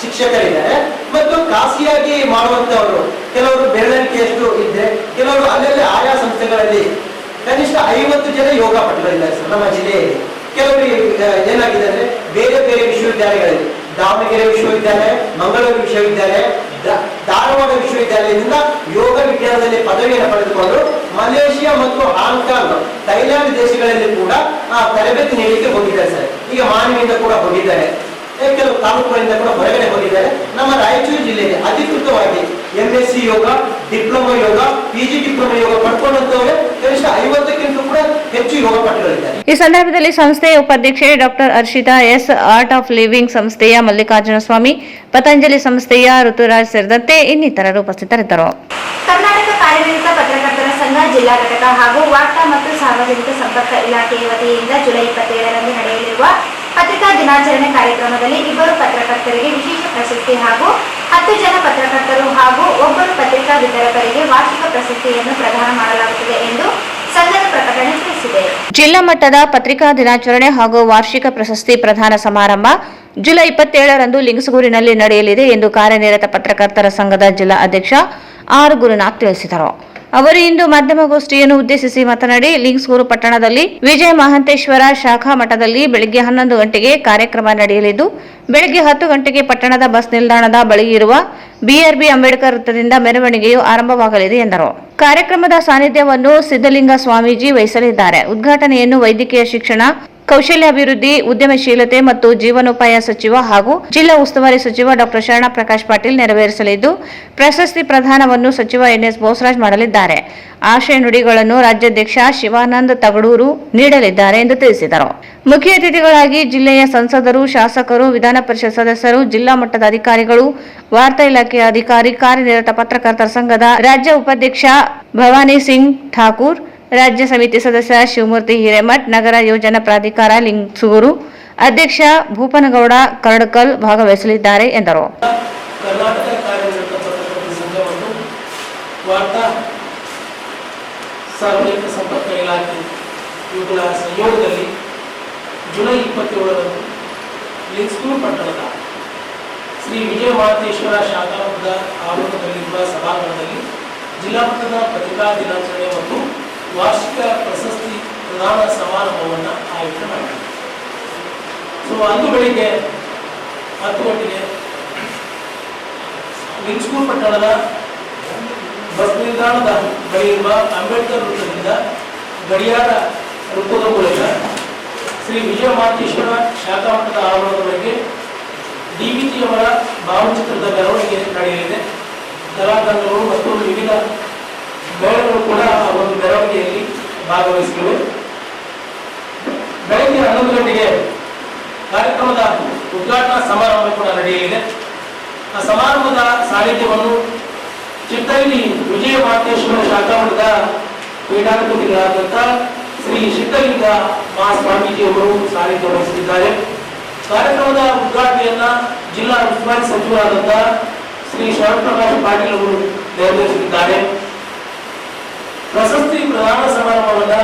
ಶಿಕ್ಷಕರಿದ್ದಾರೆ ಮತ್ತು ಖಾಸಗಿಯಾಗಿ ಮಾಡುವಂತವರು ಕೆಲವರು ಬೆರಳಿಕೆಯಷ್ಟು ಇದ್ರೆ, ಕೆಲವರು ಅಲ್ಲಲ್ಲಿ ಆಯಾ ಸಂಸ್ಥೆಗಳಲ್ಲಿ ಕನಿಷ್ಠ 50 ಜನ ಯೋಗ ಪಟುಗಳಿದ್ದಾರೆ ಸರ್ ನಮ್ಮ ಜಿಲ್ಲೆಯಲ್ಲಿ. ಕೆಲವರು ಏನಾಗಿದೆ ಅಂದ್ರೆ ಬೇರೆ ಬೇರೆ ವಿಶ್ವವಿದ್ಯಾಲಯಗಳಲ್ಲಿ, ದಾವಣಗೆರೆ ವಿಶ್ವವಿದ್ಯಾಲಯ, ಮಂಗಳೂರು ವಿಶ್ವವಿದ್ಯಾಲಯ, ಧಾರವಾಡ ವಿಶ್ವವಿದ್ಯಾಲಯದಿಂದ ಯೋಗ ವಿಜ್ಞಾನದಲ್ಲಿ ಪದವಿಯನ್ನು ಪಡೆದುಕೊಂಡು ಮಲೇಷಿಯಾ ಮತ್ತು ಹಾಂಗ್ಕಾಂಗ್, ಥೈಲ್ಯಾಂಡ್ ದೇಶಗಳಲ್ಲಿ ಕೂಡ ತರಬೇತಿ ನೀಡಲಿಕ್ಕೆ ಹೋಗಿದ್ದಾರೆ ಸರ್. ಈಗ ಮಾನವಿಯಿಂದ ಕೂಡ ಹೋಗಿದ್ದಾರೆ, ಕೆಲವು ತಾಲೂಕುಗಳಿಂದ ಕೂಡ ಹೊರಗಡೆ ಹೋಗಿದ್ದಾರೆ. ನಮ್ಮ ರಾಯಚೂರು ಜಿಲ್ಲೆಯಲ್ಲಿ ಅಧಿಕೃತವಾಗಿ MSc ಯೋಗ, ಡಿಪ್ಲೊಮಾ ಯೋಗ, PG ಡಿಪ್ಲೊಮಾ ಯೋಗ ಪಡ್ಕೊಂಡಂತವರೇ ಕನಿಷ್ಠ 50ಕ್ಕಿಂತ ಕೂಡ ಹೆಚ್ಚು ಯೋಗ ಪಟುಗಳಿದ್ದಾರೆ. ಈ ಸಂದರ್ಭದಲ್ಲಿ ಸಂಸ್ಥೆಯ ಉಪಾಧ್ಯಕ್ಷೆ doctor Harshita S, Art of Living ಸಂಸ್ಥೆಯ ಮಲ್ಲಿಕಾರ್ಜುನ ಸ್ವಾಮಿ, ಪತಂಜಲಿ ಸಂಸ್ಥೆಯ ಋತುರಾಜ್ ಸೇರಿದಂತೆ ಇನ್ನಿತರರು ಉಪಸ್ಥಿತರಿದ್ದರು. ಕರ್ನಾಟಕ ಕಾರ್ಯನಿರತ ಪತ್ರಕರ್ತರ ಸಂಘ ಜಿಲ್ಲಾ ಘಟಕ ಹಾಗೂ ವಾರ್ತಾ ಮತ್ತು ಸಾರ್ವಜನಿಕ ಸಂಪರ್ಕ ಇಲಾಖೆಯ ವತಿಯಿಂದ ಜುಲೈ 27ರಂದು ನಡೆಯಲಿರುವ ಪತ್ರಿಕಾ ದಿನಾಚರಣೆ ಕಾರ್ಯಕ್ರಮದಲ್ಲಿ 2 ಪತ್ರಕರ್ತರಿಗೆ ವಿಶೇಷ ಪ್ರಶಸ್ತಿ ಹಾಗೂ 10 ಜನ ಪತ್ರಕರ್ತರು ಹಾಗೂ 1 ಪತ್ರಿಕಾ ವಿತರಕರಿಗೆ ವಾರ್ಷಿಕ ಪ್ರಶಸ್ತಿಯನ್ನು ಪ್ರದಾನ ಮಾಡಲಾಗುತ್ತದೆ ಎಂದು ಸಂಘದ ಪ್ರಕಟಣೆ ತಿಳಿಸಿದೆ. ಜಿಲ್ಲಾ ಮಟ್ಟದ ಪತ್ರಿಕಾ ದಿನಾಚರಣೆ ಹಾಗೂ ವಾರ್ಷಿಕ ಪ್ರಶಸ್ತಿ ಪ್ರದಾನ ಸಮಾರಂಭ ಜುಲೈ 27ರಂದು ಲಿಂಗಸಗೂರಿನಲ್ಲಿ ನಡೆಯಲಿದೆ ಎಂದು ಕಾರ್ಯನಿರತ ಪತ್ರಕರ್ತರ ಸಂಘದ ಜಿಲ್ಲಾ ಅಧ್ಯಕ್ಷ ಆರ್ ಗುರುನಾಥ್ ತಿಳಿಸಿದರು. ಅವರು ಇಂದು ಮಾಧ್ಯಮಗೋಷ್ಠಿಯನ್ನು ಉದ್ದೇಶಿಸಿ ಮಾತನಾಡಿ, ಲಿಂಗಸಗೂರು ಪಟ್ಟಣದಲ್ಲಿ ವಿಜಯ ಮಹಾಂತೇಶ್ವರ ಶಾಖಾ ಮಠದಲ್ಲಿ ಬೆಳಗ್ಗೆ 11 ಗಂಟೆಗೆ ಕಾರ್ಯಕ್ರಮ ನಡೆಯಲಿದ್ದು, ಬೆಳಗ್ಗೆ 10 ಗಂಟೆಗೆ ಪಟ್ಟಣದ ಬಸ್ ನಿಲ್ದಾಣದ ಬಳಿ ಇರುವ BRB ಅಂಬೇಡ್ಕರ್ ವೃತ್ತದಿಂದ ಮೆರವಣಿಗೆಯು ಆರಂಭವಾಗಲಿದೆ ಎಂದರು. ಕಾರ್ಯಕ್ರಮದ ಸಾನ್ನಿಧ್ಯವನ್ನು ಸಿದ್ದಲಿಂಗ ಸ್ವಾಮೀಜಿ ವಹಿಸಲಿದ್ದಾರೆ. ಉದ್ಘಾಟನೆಯನ್ನು ವೈದ್ಯಕೀಯ ಶಿಕ್ಷಣ ಕೌಶಲ್ಯಾಭಿವೃದ್ಧಿ, ಉದ್ಯಮಶೀಲತೆ ಮತ್ತು ಜೀವನೋಪಾಯ ಸಚಿವ ಹಾಗೂ ಜಿಲ್ಲಾ ಉಸ್ತುವಾರಿ ಸಚಿವ ಡಾಕ್ಟರ್ ಶರಣ ಪ್ರಕಾಶ್ ಪಾಟೀಲ್ ನೆರವೇರಿಸಲಿದ್ದು, ಪ್ರಶಸ್ತಿ ಪ್ರದಾನವನ್ನು ಸಚಿವ ಎನ್ಎಸ್ ಬೋಸರಾಜ್ ಮಾಡಲಿದ್ದಾರೆ. ಆಶಯ ನುಡಿಗಳನ್ನು ರಾಜ್ಯಾಧ್ಯಕ್ಷ ಶಿವಾನಂದ ತಗಡೂರು ನೀಡಲಿದ್ದಾರೆ ಎಂದು ತಿಳಿಸಿದರು. ಮುಖ್ಯ ಅತಿಥಿಗಳಾಗಿ ಜಿಲ್ಲೆಯ ಸಂಸದರು, ಶಾಸಕರು, ವಿಧಾನ ಪರಿಷತ್ ಸದಸ್ಯರು, ಜಿಲ್ಲಾ ಮಟ್ಟದ ಅಧಿಕಾರಿಗಳು, ವಾರ್ತಾ ಇಲಾಖೆಯ ಅಧಿಕಾರಿ, ಕಾರ್ಯನಿರತ ಪತ್ರಕರ್ತರ ಸಂಘದ ರಾಜ್ಯ ಉಪಾಧ್ಯಕ್ಷ ಭವಾನಿ ಸಿಂಗ್ ಠಾಕೂರ್, ರಾಜ್ಯ ಸಮಿತಿ ಸದಸ್ಯ ಶಿವಮೂರ್ತಿ ಹಿರೇಮಠ್, ನಗರ ಯೋಜನಾ ಪ್ರಾಧಿಕಾರ ಲಿಂಗಸೂರು ಅಧ್ಯಕ್ಷ ಭೂಪನಗೌಡ ಕರಡ್ಕಲ್ ಭಾಗವಹಿಸಲಿದ್ದಾರೆ ಎಂದರು. ಕರ್ನಾಟಕ ಕಾರ್ಯನಿರತ ಪತ್ರಕರ್ತರ ಸಂಘ ಮತ್ತು ವಾರ್ತಾ ಸಾರ್ವಜನಿಕ ಸಂಪರ್ಕ ಇಲಾಖೆ ಇವುಗಳ ಸಹಯೋಗದಲ್ಲಿ ಜುಲೈ 27ರಂದು ಲಿಂಗಸೂರು ಪಟ್ಟಣದ ಶ್ರೀ ವಿಜಯ ಮಹಾಂತೇಶ್ವರ ಶಾಖಾಮಠದ ಆವರಣದಲ್ಲಿರುವ ಸಭಾಂಗಣದಲ್ಲಿ ಜಿಲ್ಲಾ ಮಟ್ಟದ ಪತ್ರಿಕಾ ದಿನಾಚರಣೆ ಮತ್ತು ವಾರ್ಷಿಕ ಪ್ರಶಸ್ತಿ ಪ್ರದಾನ ಸಮಾರಂಭವನ್ನು ಆಯೋಜನೆ ಮಾಡಿದೆ. ಅಂದು ಬೆಳಿಗ್ಗೆ 10 ಗಂಟೆಗೆ ಲಿಂಗಸೂರು ಪಟ್ಟಣದ ಬಸ್ ನಿಲ್ದಾಣದ ಬಳಿ ಇರುವ ಅಂಬೇಡ್ಕರ್ ವೃತ್ತದಿಂದ ಗಡಿಯಾರ ವೃತ್ತದ ಮೂಲಕ ಶ್ರೀ ವಿಜಯ ಮಹಾಂತೇಶ್ವರ ಶಾಖಾಮಠದ ಆವರಣದವರೆಗೆ ಡಿವಿಜಿಯವರ ಭಾವಚಿತ್ರದ ಮೆರವಣಿಗೆ ನಡೆಯಲಿದೆ. ಕಲಾತಂಡಗಳು ಮತ್ತು ವಿವಿಧ ಮೇಳಗಳು ಕೂಡ ಆ ಒಂದು ಮೆರವಣಿಗೆಯಲ್ಲಿ ಭಾಗವಹಿಸಲಿವೆ. ಬೆಳಗ್ಗೆ 11 ಗಂಟೆಗೆ ಕಾರ್ಯಕ್ರಮದ ಉದ್ಘಾಟನಾ ಸಮಾರಂಭ ಕೂಡ ನಡೆಯಲಿದೆ. ಆ ಸಮಾರಂಭದ ಸಾನ್ನಿಧ್ಯವನ್ನು ಚಿತ್ತೈಲಿ ವಿಜಯ ಮಹಾಂತೇಶ್ವರ ಶಾಖಾಮಠದ ಪೀಠಾಧಿಪತಿಗಳಾದಂಥ ಶ್ರೀ ಸಿದ್ದಲಿಂಗ ಮಹಾಸ್ವಾಮೀಜಿಯವರು ಸಾನ್ನಿಧ್ಯ ವಹಿಸಲಿದ್ದಾರೆ. ಕಾರ್ಯಕ್ರಮದ ಉದ್ಘಾಟನೆಯನ್ನ ಜಿಲ್ಲಾ ಉಸ್ತುವಾರಿ ಸಚಿವರಾದಂಥ ಶ್ರೀ ಶರಣ ಪ್ರಕಾಶ್ ಪಾಟೀಲ್ ಅವರು ನೆರವೇರಿಸಲಿದ್ದಾರೆ. ಪ್ರಶಸ್ತಿ ಪ್ರದಾನವನ್ನ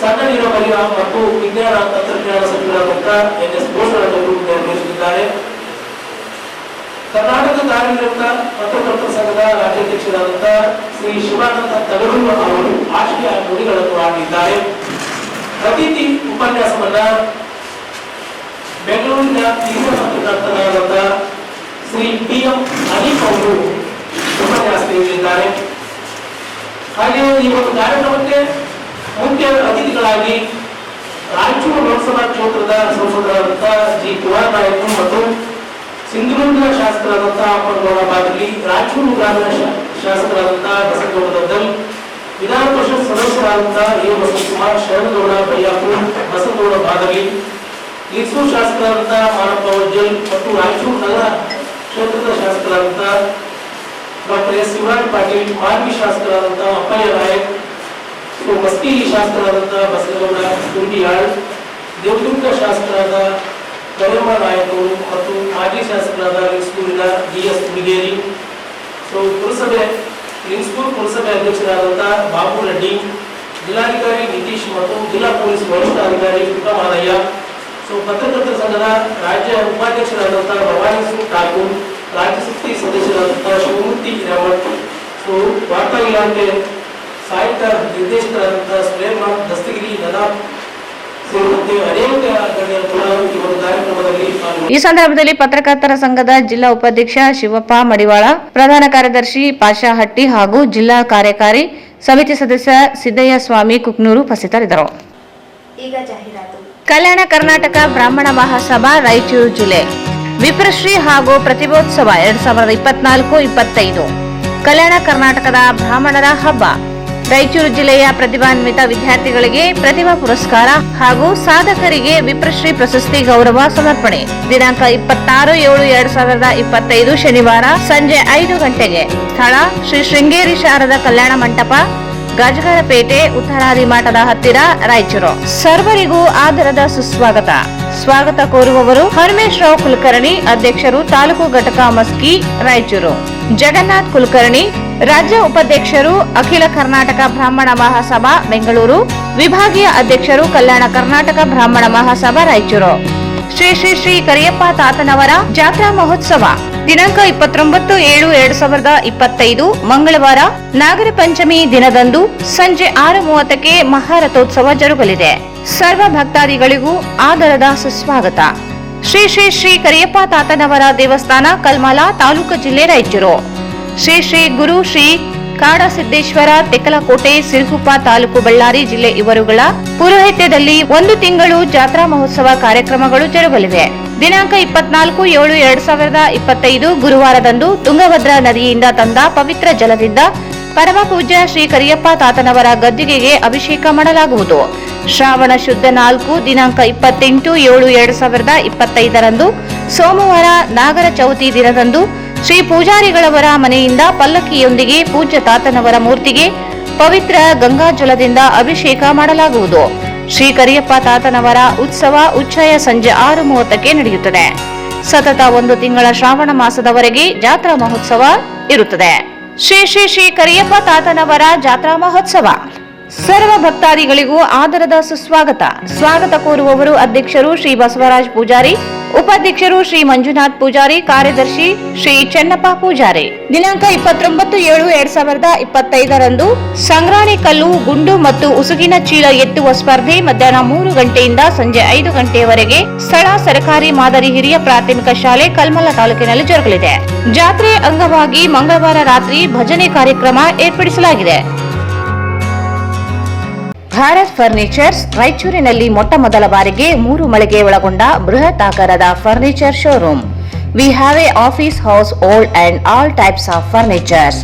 ಸಣ್ಣ ನೀರಾವರಿ ಮತ್ತು ವಿಜ್ಞಾನ ತಂತ್ರಜ್ಞಾನ ಸಚಿವರಾದಂಥ ಎನ್ಎಸ್ ಬೋಸರಾಜ್ ಅವರು ನೆರವೇರಿಸಲಿದ್ದಾರೆ. ಕರ್ನಾಟಕ ಕಾರ್ಯನಿರತ ಪತ್ರಕರ್ತರ ಸಂಘದ ರಾಜ್ಯಾಧ್ಯಕ್ಷರಾದಂಥ ಶ್ರೀ ಶಿವಾನಂದ ತಗಡೂರು ಅವರು ಆಶಯ ನುಡಿಗಳನ್ನು ಆಡಲಿದ್ದಾರೆ. ಅತಿಥಿ ಉಪನ್ಯಾಸವನ್ನ ಬೆಂಗಳೂರಿನ ಹಿರಿಯ ಪತ್ರಕರ್ತರಾದಂಥ ಶ್ರೀ PM ಅನೀಫ್ ಅವರು ಉಪನ್ಯಾಸ ನೀಡಲಿದ್ದಾರೆ. ಹಾಗೆಯೇ ಈ ಒಂದು ಕಾರ್ಯಕ್ರಮಕ್ಕೆ ಮುಖ್ಯ ಅತಿಥಿಗಳಾಗಿ ರಾಯಚೂರು ಲೋಕಸಭಾ ಕ್ಷೇತ್ರದ ಸಂಸದರಾದಂಥ ಜಿ ಕುಮಾರ್ ನಾಯಕ್ ಮತ್ತು ಸಿಂಧುದುರ್ಗ ಶಾಸಕರಾದಂಥ ಅಪ್ಪನಗೌಡ ಬಾದಲಿ, ರಾಯಚೂರು ಗ್ರಾಮೀಣ ಶಾಸಕರಾದಂಥ ಬಸನಗೌಡ ದದ್ದಲ್, ವಿಧಾನ ಪರಿಷತ್ ಸದಸ್ಯರಾದಂಥ ಎ ವಸಂತಕುಮಾರ್, ಶರಣಗೌಡ ಬಯ್ಯಾಪುರ್, ಬಸನಗೌಡ ಬಾದಲಿ, ಲಿಂಗಸೂರು ಶಾಸಕರಾದಂಥ ಮಾನಪ್ಪ ವಜ್ಜಲ್ ಮತ್ತು ರಾಯಚೂರು ನಗರ ಕ್ಷೇತ್ರದ ಶಾಸಕರಾದಂಥ ಡಾಕ್ಟರ್ ಎಸ್ ಶಿವರಾಜ್ ಪಾಟೀಲ್, ಮಾರ್ಗಿ ಶಾಸಕರಾದಂಥ ಅಪ್ಪಯ್ಯ ನಾಯಕ್, ಮಸ್ಕಿ ಶಾಸಕರಾದಂಥ ಬಸನಗೌಡ ಕುಂಡಿಯಾಳ್, ದೇವದುರ್ಗ ಶಾಸಕರಾದ ಕರೆಮ್ಮ ನಾಯಕರು ಮತ್ತು ಮಾಜಿ ಶಾಸಕರಾದ ಲಿಂಗಸೂರಿನ DS ಹುಲಿಗೇರಿ, ಪುರಸಭೆ ಲಿಂಗಸೂರು ಪುರಸಭೆ ಅಧ್ಯಕ್ಷರಾದಂಥ ಬಾಬು ರೆಡ್ಡಿ, ಜಿಲ್ಲಾಧಿಕಾರಿ ನಿತೀಶ್ ಮತ್ತು ಜಿಲ್ಲಾ ಪೊಲೀಸ್ ವರಿಷ್ಠಾಧಿಕಾರಿ ಪುಟ್ಟಮಾದಯ್ಯ, ಪತ್ರಕರ್ತರ ಸಂಘದ ರಾಜ್ಯ ಉಪಾಧ್ಯಕ್ಷರಾದಂಥ ಭವಾನಿ ಸಿಂಗ್ ಠಾಕೂರ್, ರಾಜ್ಯ ಸಮಿತಿ ಸದಸ್ಯರಾದಂಥ ಶಿವಮೂರ್ತಿ ಹಿರೇಮಠ್, ವಾರ್ತಾ ಇಲಾಖೆ ಸಹಾಯಕ ನಿರ್ದೇಶಕರಾದಂಥ ಸುಲೇಮಾನ್ ದಸ್ತಗಿರಿ ನದಾಬ್ ಸೇರಿದಂತೆ ಅನೇಕ ಗಣ್ಯರು ಕೂಡ ಈ ಒಂದು ಕಾರ್ಯಕ್ರಮದಲ್ಲಿ ಈ ಸಂದರ್ಭದಲ್ಲಿ ಪತ್ರಕರ್ತರ ಸಂಘದ ಜಿಲ್ಲಾ ಉಪಾಧ್ಯಕ್ಷ ಶಿವಪ್ಪ ಮಡಿವಾಳ, ಪ್ರಧಾನ ಕಾರ್ಯದರ್ಶಿ ಪಾಷಾ ಹಟ್ಟಿ ಹಾಗೂ ಜಿಲ್ಲಾ ಕಾರ್ಯಕಾರಿ ಸಮಿತಿ ಸದಸ್ಯ ಸಿದ್ದಯ್ಯ ಸ್ವಾಮಿ ಕುಕ್ನೂರು ಉಪಸ್ಥಿತರಿದ್ದರು. ಈಗ ಜಾಹೀರಾತು. ಕಲ್ಯಾಣ ಕರ್ನಾಟಕ ಬ್ರಾಹ್ಮಣ ಮಹಾಸಭಾ ರಾಯಚೂರು ಜಿಲ್ಲೆ ವಿಪ್ರಶ್ರೀ ಹಾಗೂ ಪ್ರತಿಭೋತ್ಸವ 2024-25 ಕಲ್ಯಾಣ ಕರ್ನಾಟಕದ ಬ್ರಾಹ್ಮಣರ ಹಬ್ಬ. ರಾಯಚೂರು ಜಿಲ್ಲೆಯ ಪ್ರತಿಭಾನ್ವಿತ ವಿದ್ಯಾರ್ಥಿಗಳಿಗೆ ಪ್ರತಿಭಾ ಪುರಸ್ಕಾರ ಹಾಗೂ ಸಾಧಕರಿಗೆ ವಿಪ್ರಶ್ರೀ ಪ್ರಶಸ್ತಿ ಗೌರವ ಸಮರ್ಪಣೆ. ದಿನಾಂಕ 26/7/2025 ಶನಿವಾರ ಸಂಜೆ 5 ಗಂಟೆಗೆ. ಸ್ಥಳ ಶ್ರೀ ಶೃಂಗೇರಿ ಶಾರದಾ ಕಲ್ಯಾಣ ಮಂಟಪ, ಗಜಗರಪೇಟೆ, ಉತ್ತರಾದಿ ಮಠದ ಹತ್ತಿರ, ರಾಯಚೂರು. ಸರ್ವರಿಗೂ ಆದರದ ಸುಸ್ವಾಗತ. ಸ್ವಾಗತ ಕೋರುವವರು ಹನುಮೇಶ್ ರಾವ್ ಕುಲಕರ್ಣಿ, ಅಧ್ಯಕ್ಷರು, ತಾಲೂಕು ಘಟಕ ಮಸ್ಕಿ, ರಾಯಚೂರು. ಜಗನ್ನಾಥ್ ಕುಲಕರ್ಣಿ, ರಾಜ್ಯ ಉಪಾಧ್ಯಕ್ಷರು, ಅಖಿಲ ಕರ್ನಾಟಕ ಬ್ರಾಹ್ಮಣ ಮಹಾಸಭಾ, ಬೆಂಗಳೂರು. ವಿಭಾಗೀಯ ಅಧ್ಯಕ್ಷರು, ಕಲ್ಯಾಣ ಕರ್ನಾಟಕ ಬ್ರಾಹ್ಮಣ ಮಹಾಸಭಾ, ರಾಯಚೂರು. ಶ್ರೀ ಶ್ರೀ ಶ್ರೀ ಕರಿಯಪ್ಪ ತಾತನವರ ಜಾತ್ರಾ ಮಹೋತ್ಸವ ದಿನಾಂಕ 29/7/2025 ಮಂಗಳವಾರ ನಾಗರ ಪಂಚಮಿ ದಿನದಂದು ಸಂಜೆ 6:30ಕ್ಕೆ ಮಹಾರಥೋತ್ಸವ ಜರುಗಲಿದೆ. ಸರ್ವ ಭಕ್ತಾದಿಗಳಿಗೂ ಆದರದ ಸುಸ್ವಾಗತ. ಶ್ರೀ ಶ್ರೀ ಶ್ರೀ ಕರಿಯಪ್ಪ ತಾತನವರ ದೇವಸ್ಥಾನ, ಕಲ್ಮಲ ತಾಲೂಕು, ಜಿಲ್ಲೆ, ರಾಯಚೂರು. ಶ್ರೀ ಶ್ರೀ ಗುರು ಶ್ರೀ ಕಾಡಸಿದ್ದೇಶ್ವರ, ತೆಕ್ಕಲಕೋಟೆ, ಸಿರುಗುಪ್ಪ ತಾಲೂಕು, ಬಳ್ಳಾರಿ ಜಿಲ್ಲೆ ಇವರುಗಳ ಪುರೋಹಿತ್ಯದಲ್ಲಿ 1 ತಿಂಗಳು ಜಾತ್ರಾ ಮಹೋತ್ಸವ ಕಾರ್ಯಕ್ರಮಗಳು ಜರುಗಲಿವೆ. ದಿನಾಂಕ 24/7/2025 ಗುರುವಾರದಂದು ತುಂಗಭದ್ರಾ ನದಿಯಿಂದ ತಂದ ಪವಿತ್ರ ಜಲದಿಂದ ಪರಮ ಪೂಜ್ಯ ಶ್ರೀ ಕರಿಯಪ್ಪ ತಾತನವರ ಗದ್ದಿಗೆಗೆ ಅಭಿಷೇಕ ಮಾಡಲಾಗುವುದು. ಶ್ರಾವಣ ಶುದ್ಧ 4 ದಿನಾಂಕ 28/7/2025 ಸೋಮವಾರ ನಾಗರ ಚೌತಿ ದಿನದಂದು ಶ್ರೀ ಪೂಜಾರಿಗಳವರ ಮನೆಯಿಂದ ಪಲ್ಲಕ್ಕಿಯೊಂದಿಗೆ ಪೂಜ್ಯ ತಾತನವರ ಮೂರ್ತಿಗೆ ಪವಿತ್ರ ಗಂಗಾಜಲದಿಂದ ಅಭಿಷೇಕ ಮಾಡಲಾಗುವುದು. ಶ್ರೀ ಕರಿಯಪ್ಪ ತಾತನವರ ಉತ್ಸವ ಉಚ್ಚಯ ಸಂಜೆ 6:30ಕ್ಕೆ ನಡೆಯುತ್ತದೆ. ಸತತ 1 ತಿಂಗಳ ಶ್ರಾವಣ ಮಾಸದವರೆಗೆ ಜಾತ್ರಾ ಮಹೋತ್ಸವ ಇರುತ್ತದೆ. ಶ್ರೀ ಶ್ರೀ ಶ್ರೀ ಕರಿಯಪ್ಪ ತಾತನವರ ಜಾತ್ರಾ ಮಹೋತ್ಸವ ಸರ್ವ ಭಕ್ತಾದಿಗಳಿಗೂ ಆದರದ ಸುಸ್ವಾಗತ. ಸ್ವಾಗತ ಕೋರುವವರು ಅಧ್ಯಕ್ಷರು ಶ್ರೀ ಬಸವರಾಜ್ ಪೂಜಾರಿ, ಉಪಾಧ್ಯಕ್ಷರು ಶ್ರೀ ಮಂಜುನಾಥ್ ಪೂಜಾರಿ, ಕಾರ್ಯದರ್ಶಿ ಶ್ರೀ ಚೆನ್ನಪ್ಪ ಪೂಜಾರಿ. ದಿನಾಂಕ 29/7/2025 ಸಂಗ್ರಾಣಿ ಕಲ್ಲು, ಗುಂಡು ಮತ್ತು ಉಸುಗಿನ ಚೀಲ ಎತ್ತುವ ಸ್ಪರ್ಧೆ ಮಧ್ಯಾಹ್ನ 3 ಗಂಟೆಯಿಂದ ಸಂಜೆ 5 ಗಂಟೆಯವರೆಗೆ ಸ್ಥಳ ಸರ್ಕಾರಿ ಮಾದರಿ ಹಿರಿಯ ಪ್ರಾಥಮಿಕ ಶಾಲೆ ಕಲ್ಮಲ ತಾಲೂಕಿನಲ್ಲಿ ಜರುಗಲಿದೆ. ಜಾತ್ರೆ ಅಂಗವಾಗಿ ಮಂಗಳವಾರ ರಾತ್ರಿ ಭಜನೆ ಕಾರ್ಯಕ್ರಮ ಏರ್ಪಡಿಸಲಾಗಿದೆ. ಭಾರತ್ ಫರ್ನಿಚರ್ಸ್ ರಾಯಚೂರಿನಲ್ಲಿ ಮೊಟ್ಟ ಮೊದಲ ಬಾರಿಗೆ 3 ಮಳಿಗೆ ಒಳಗೊಂಡ ಬೃಹತ್ ಆಕಾರದ furniture showroom. We have a office house, old and all types of furnitures.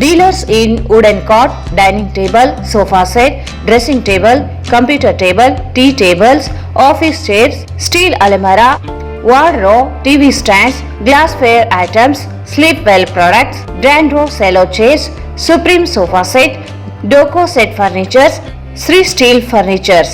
Dealers in wooden cot, dining table, sofa set, dressing table, computer table, tea tables, office chairs, steel almirah, wardrobe, TV stands, glassware items, sleepwell products, Dandro cello chairs, Supreme sofa set, Doco set furnitures, Sri Steel Furnitures.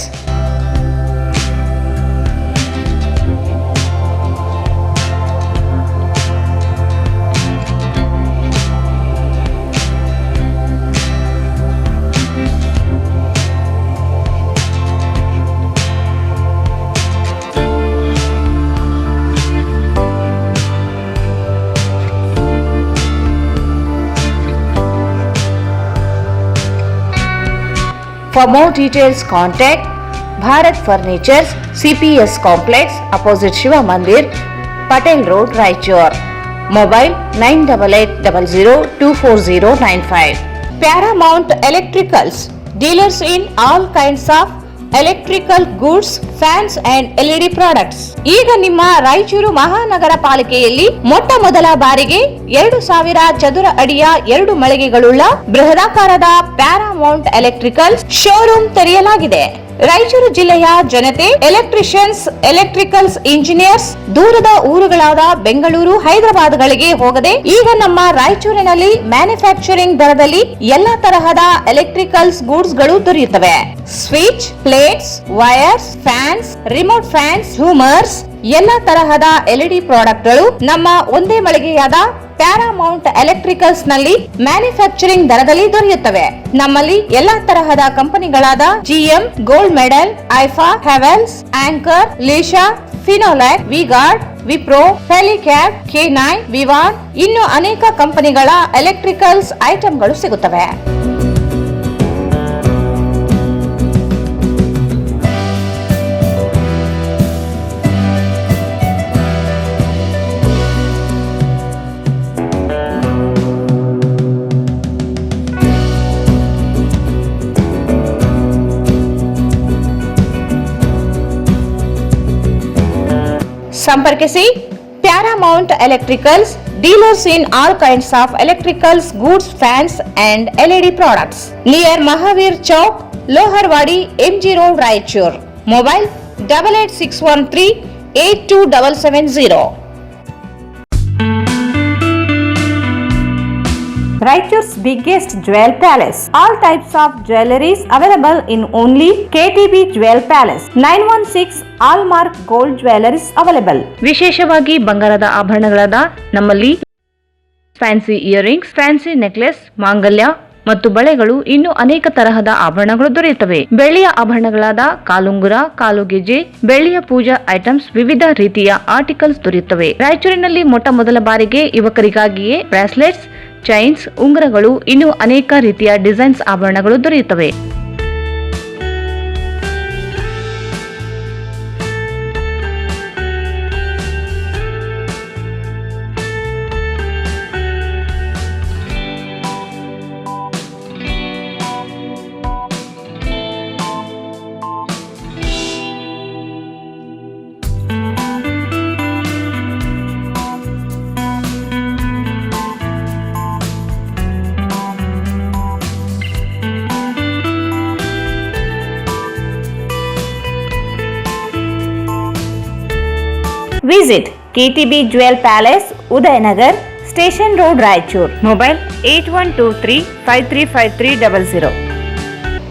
For more details, contact Bharat Furnitures, CPS Complex, opposite Shiva Mandir, Patel Road, Raichur. Mobile 9880024095. Paramount Electricals, dealers in all kinds of electrical goods, fans and LED products. ಈಗ ನಿಮ್ಮ ರಾಯಚೂರು ಮಹಾನಗರ ಪಾಲಿಕೆಯಲ್ಲಿ ಮೊಟ್ಟ ಮೊದಲ ಬಾರಿಗೆ 2000 ಚದುರ ಅಡಿಯ 2 ಮಳಿಗೆಗಳುಳ್ಳ ಬೃಹದಾಕಾರದ ಪ್ಯಾರಾಮೌಂಟ್ ಎಲೆಕ್ಟ್ರಿಕಲ್ ಶೋರೂಮ್ ತೆರೆಯಲಾಗಿದೆ. ರಾಯಚೂರು ಜಿಲ್ಲೆಯ ಜನತೆ, ಎಲೆಕ್ಟ್ರಿಷಿಯನ್ಸ್, ಎಲೆಕ್ಟ್ರಿಕಲ್ಸ್ ಇಂಜಿನಿಯರ್ಸ್ ದೂರದ ಊರುಗಳಾದ ಬೆಂಗಳೂರು, ಹೈದರಾಬಾದ್ಗಳಿಗೆ ಹೋಗದೆ ಈಗ ನಮ್ಮ ರಾಯಚೂರಿನಲ್ಲಿ ಮ್ಯಾನುಫ್ಯಾಕ್ಚರಿಂಗ್ ದರದಲ್ಲಿ ಎಲ್ಲಾ ತರಹದ ಎಲೆಕ್ಟ್ರಿಕಲ್ಸ್ ಗೂಡ್ಸ್ ಗಳು ದೊರೆಯುತ್ತವೆ. Switch, plates, wires, fans, remote fans, ಹ್ಯೂಮರ್ಸ್, ಎಲ್ಲಾ ತರಹದ ಎಲ್ಇಡಿ ಪ್ರಾಡಕ್ಟ್ಗಳು ನಮ್ಮ ಒಂದೇ ಮಳಿಗೆಯಾದ ಪ್ಯಾರಾಮೌಂಟ್ ಎಲೆಕ್ಟ್ರಿಕಲ್ಸ್ ನಲ್ಲಿ ಮ್ಯಾನುಫ್ಯಾಕ್ಚರಿಂಗ್ ದರದಲ್ಲಿ ದೊರೆಯುತ್ತವೆ. ನಮ್ಮಲ್ಲಿ ಎಲ್ಲಾ ತರಹದ ಕಂಪನಿಗಳಾದ GM, ಗೋಲ್ಡ್ ಮೆಡಲ್, ಐಫಾ, ಹೆವೆಲ್ಸ್, ಆಂಕರ್, ಲೀಶಾ, ಫಿನೋಲ್ಯಾಕ್, ವಿಗಾರ್ಡ್, ವಿಪ್ರೋ, ಹೆಲಿಕ್ಯಾಬ್, K9, ವಿವಾನ್ ಇನ್ನು ಅನೇಕ ಕಂಪನಿಗಳ ಎಲೆಕ್ಟ್ರಿಕಲ್ಸ್ ಐಟಂಗಳು ಸಿಗುತ್ತವೆ. ಸಂಪರ್ಕಿಸಿ Paramount electricals, dealers in all kinds of electricals goods, fans and LED products, near Mahavir Chowk, Loharwadi, MG road, Raichur. Mobile 8861382770. Raichur's biggest jewel palace. All types of jewelries available in only KTB Jewel Palace. 916 Allmark Gold Jewelries available. ವಿಶೇಷವಾಗಿ ಬಂಗಾರದ ಆಭರಣಗಳಾದ ನಮ್ಮಲ್ಲಿ ಫ್ಯಾನ್ಸಿ ಇಯರಿಂಗ್ಸ್, ಫ್ಯಾನ್ಸಿ ನೆಕ್ಲೆಸ್, ಮಾಂಗಲ್ಯ ಮತ್ತು ಬಳೆಗಳು ಇನ್ನೂ ಅನೇಕ ತರಹದ ಆಭರಣಗಳು ದೊರೆಯುತ್ತವೆ. ಬೆಳ್ಳಿಯ ಆಭರಣಗಳಾದ ಕಾಲುಂಗುರ, ಕಾಲುಗೆಜೆ, ಬೆಳ್ಳಿಯ ಪೂಜಾ ಐಟಮ್ಸ್, ವಿವಿಧ ರೀತಿಯ ಆರ್ಟಿಕಲ್ಸ್ ದೊರೆಯುತ್ತವೆ. ರಾಯಚೂರಿನಲ್ಲಿ ಮೊಟ್ಟ ಮೊದಲ ಬಾರಿಗೆ ಯುವಕರಿಗಾಗಿಯೇ ಬ್ರಾಸ್ಲೆಟ್ಸ್, ಚೈನ್ಸ್, ಉಂಗುರಗಳು ಇನ್ನೂ ಅನೇಕ ರೀತಿಯ ಡಿಸೈನ್ಸ್ ಆಭರಣಗಳು ದೊರೆಯುತ್ತವೆ. Visit KTB Jewel Palace, Udayanagar, Station Road, Raichur. Mobile 8123535300.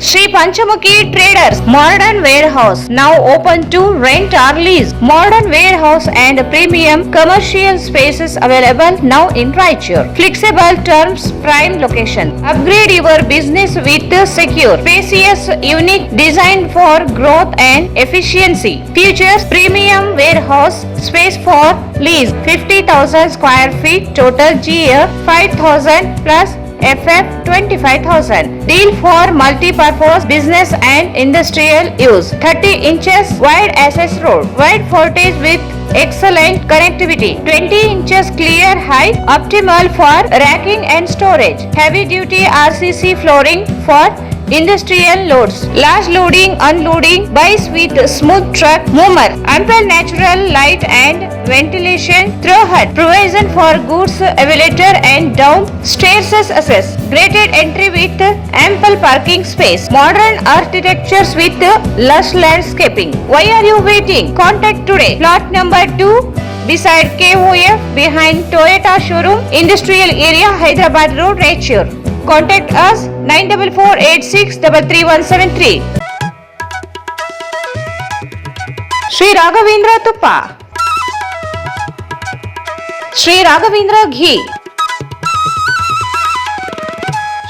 Shri Panchamukhi Traders Modern Warehouse now open to rent or lease. Modern warehouse and premium commercial spaces available now in Raichur. Flexible terms, prime location. Upgrade your business with secure, spacious, unique design for growth and efficiency. Features premium warehouse space for lease 50,000 square feet, total GA 5,000 plus FF 25,000. Deal for multi-purpose business and industrial use. 30 inches wide access road. Wide frontage with excellent connectivity. 20 inches clear height. Optimal for racking and storage. Heavy duty RCC flooring for industrial loads. Large loading, unloading, bikes with smooth truck movement. Ample natural light and ventilation through hut. Provision for goods elevator and down stairs access. Graded entry with ample parking space. Modern architectures with lush landscaping. Why are you waiting? Contact today. Plot number 2 beside KOF behind Toyota showroom, Industrial Area, Hyderabad Road, Raichur. Contact us 9448633173. Shri Raghavendra Tuppa, Shri Raghavendra Ghee,